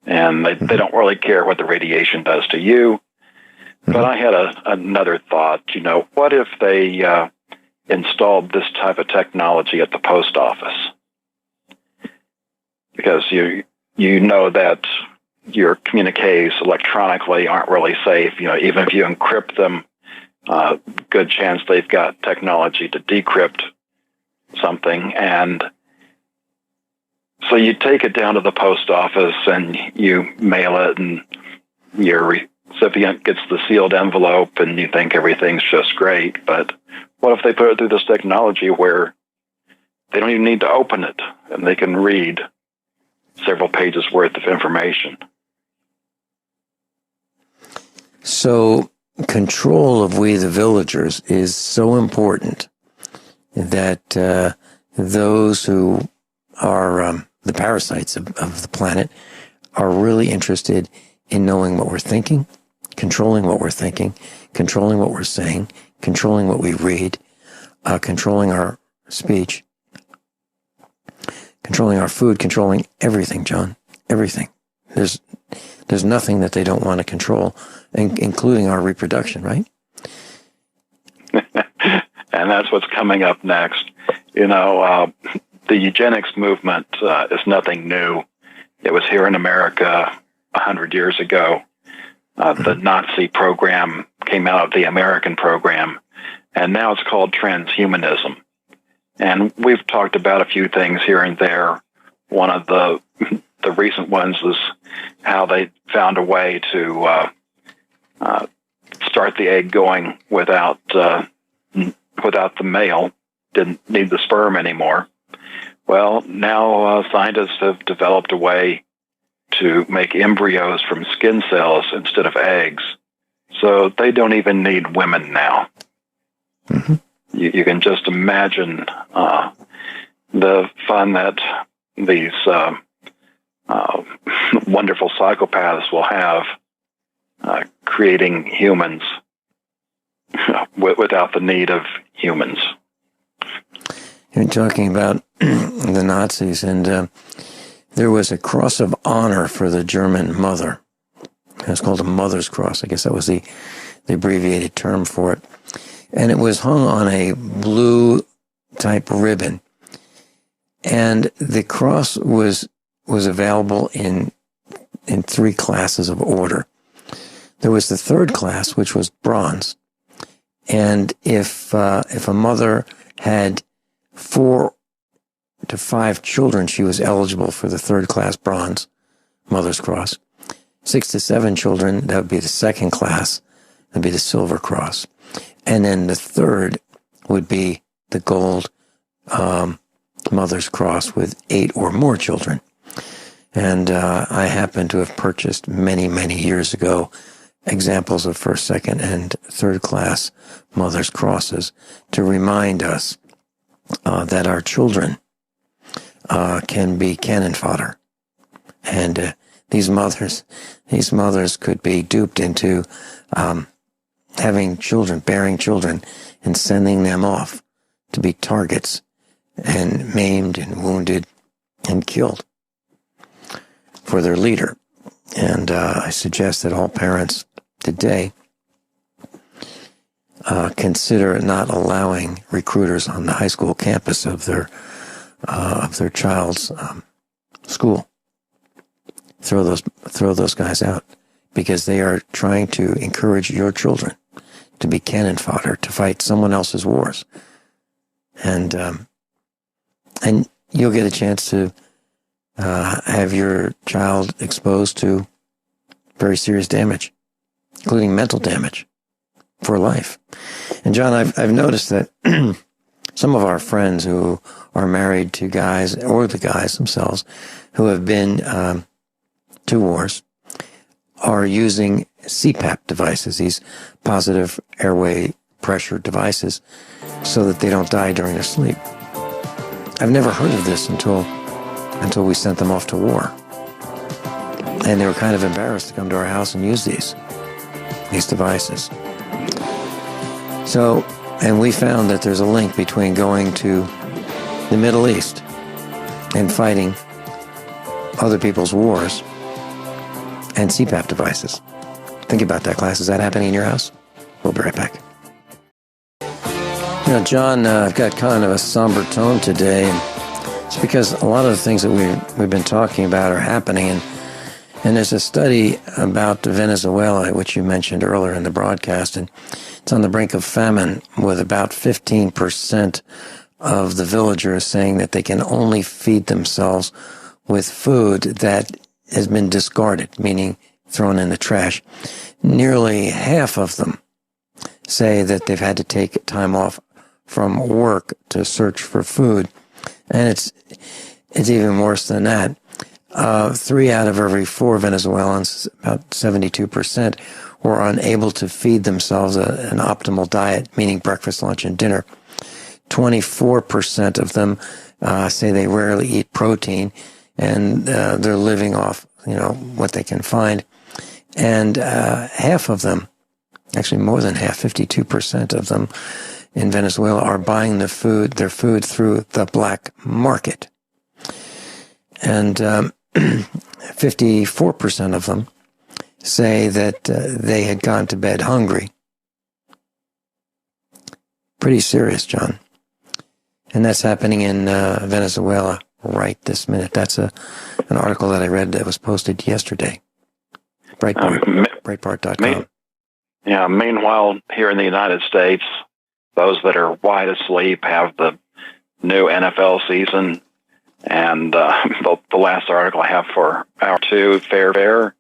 and they don't really care what the radiation does to you. But I had another thought, what if they installed this type of technology at the post office? Because you know that your communiques electronically aren't really safe. Even if you encrypt them, good chance they've got technology to decrypt something. And so you take it down to the post office and you mail it, and your recipient gets the sealed envelope and you think everything's just great. But what if they put it through this technology where they don't even need to open it and they can read several pages worth of information? So control of we the villagers is so important that those who are the parasites of the planet are really interested in knowing what we're thinking, controlling what we're thinking, controlling what we're saying, controlling what we read, controlling our speech, controlling our food, controlling everything, John, everything. There's nothing that they don't want to control, including our reproduction, right? And that's what's coming up next. The eugenics movement is nothing new. It was here in America 100 years ago. The Nazi program came out of the American program, and now it's called transhumanism. And we've talked about a few things here and there. One of the recent ones was how they found a way to start the egg going without the male. Didn't need the sperm anymore. Well, now scientists have developed a way to make embryos from skin cells instead of eggs. So they don't even need women now. Mm-hmm. You can just imagine the fun that these wonderful psychopaths will have creating humans without the need of humans. You're talking about the Nazis, and there was a cross of honor for the German mother. It was called a Mother's Cross. I guess that was the abbreviated term for it. And it was hung on a blue type ribbon. And the cross was available in three classes of order. There was the third class, which was bronze. And if a mother had 4 to 5 children, she was eligible for the third class bronze Mother's Cross. 6 to 7 children, that would be the second class, that would be the Silver Cross. And then the third would be the gold Mother's Cross with 8 or more children. And I happen to have purchased many, many years ago examples of first, second, and third class Mother's Crosses to remind us that our children can be cannon fodder. And these mothers could be duped into having children, bearing children, and sending them off to be targets and maimed and wounded and killed for their leader. And I suggest that all parents today consider not allowing recruiters on the high school campus of their child's school. Throw those guys out, because they are trying to encourage your children to be cannon fodder, to fight someone else's wars, and you'll get a chance to have your child exposed to very serious damage, including mental damage for life. And John, I've noticed that some of our friends who are married to guys, or the guys themselves, who have been to wars, are using CPAP devices, these positive airway pressure devices, so that they don't die during their sleep. I've never heard of this until we sent them off to war. And they were kind of embarrassed to come to our house and use these devices. So, and we found that there's a link between going to the Middle East and fighting other people's wars and CPAP devices. Think about that, class. Is that happening in your house? We'll be right back. You know, John, I've got kind of a somber tone today, and it's because a lot of the things that we've been talking about are happening, and there's a study about Venezuela, which you mentioned earlier in the broadcast, and it's on the brink of famine, with about 15% of the villagers saying that they can only feed themselves with food that has been discarded, meaning thrown in the trash. Nearly half of them say that they've had to take time off from work to search for food. And it's even worse than that. 3 out of every 4 Venezuelans, about 72%, were unable to feed themselves an optimal diet, meaning breakfast, lunch, and dinner. 24% of them say they rarely eat protein, and they're living off, what they can find. And half of them, actually more than half, 52% of them in Venezuela, are buying their food through the black market. And 54% of them say that they had gone to bed hungry. Pretty serious, John. And that's happening in Venezuela right this minute. That's an article that I read that was posted yesterday. Breitbart.com. Yeah, meanwhile, here in the United States, those that are wide asleep have the new NFL season. And the last article I have for hour 2, Fair.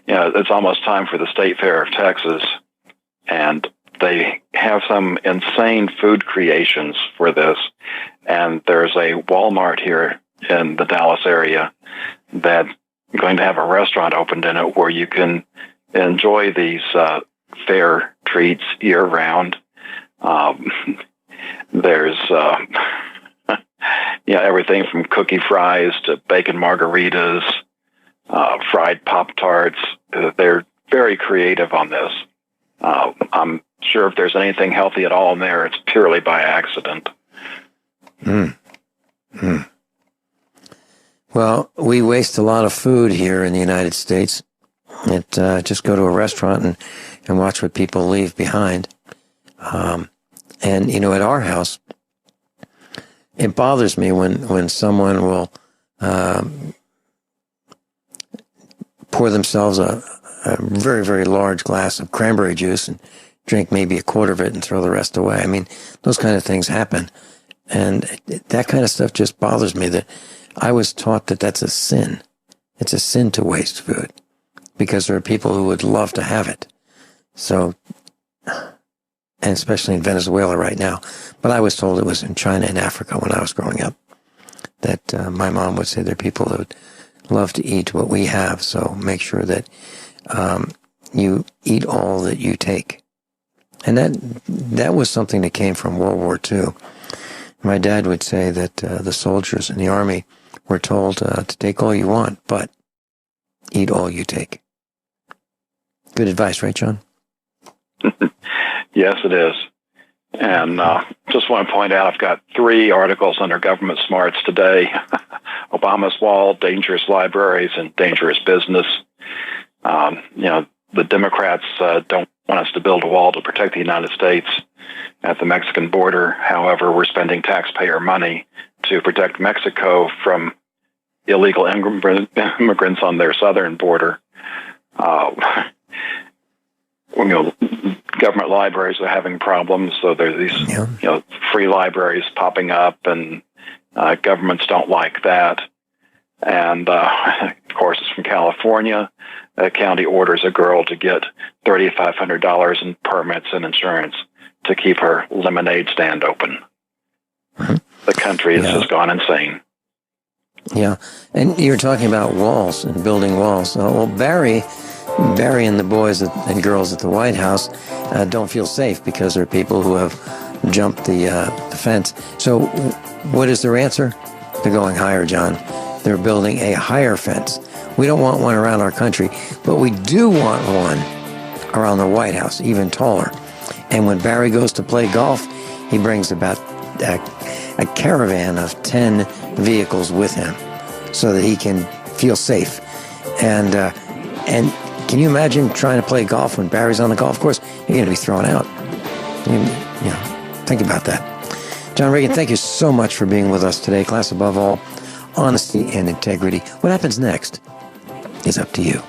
It's almost time for the State Fair of Texas. And they have some insane food creations for this. And there's a Walmart here in the Dallas area that's going to have a restaurant opened in it where you can enjoy these fair treats year-round. There's everything from cookie fries to bacon margaritas, fried Pop-Tarts. They're very creative on this. I'm sure if there's anything healthy at all in there, it's purely by accident. Well, we waste a lot of food here in the United States. Just go to a restaurant and watch what people leave behind. And, at our house, it bothers me when someone will pour themselves a very, very large glass of cranberry juice and drink maybe a quarter of it and throw the rest away. I mean, those kind of things happen. And that kind of stuff just bothers me, that I was taught that that's a sin. It's a sin to waste food because there are people who would love to have it. So, and especially in Venezuela right now. But I was told it was in China and Africa when I was growing up, that my mom would say there are people that would love to eat what we have. So make sure that you eat all that you take. And that was something that came from World War II. My dad would say that the soldiers in the army were told to take all you want, but eat all you take. Good advice, right, John? Yes, it is. And just want to point out, I've got 3 articles under Government Smarts today. Obama's Wall, Dangerous Libraries, and Dangerous Business. the Democrats don't want us to build a wall to protect the United States at the Mexican border. However, we're spending taxpayer money to protect Mexico from illegal immigrants on their southern border. Government libraries are having problems, so there are these free libraries popping up, and governments don't like that. And of course, it's from California. A county orders a girl to get $3,500 in permits and insurance to keep her lemonade stand open. The country has just gone insane. Yeah, and you're talking about walls and building walls. Well, Barry and the boys and girls at the White House don't feel safe because there are people who have jumped the fence. So what is their answer? They're going higher, John. They're building a higher fence. We don't want one around our country, but we do want one around the White House, even taller. And when Barry goes to play golf, he brings about a caravan of 10 vehicles with him so that he can feel safe. And can you imagine trying to play golf when Barry's on the golf course? You're going to be thrown out. Think about that. John Ragan, thank you so much for being with us today. Class above all, honesty and integrity. What happens next is up to you.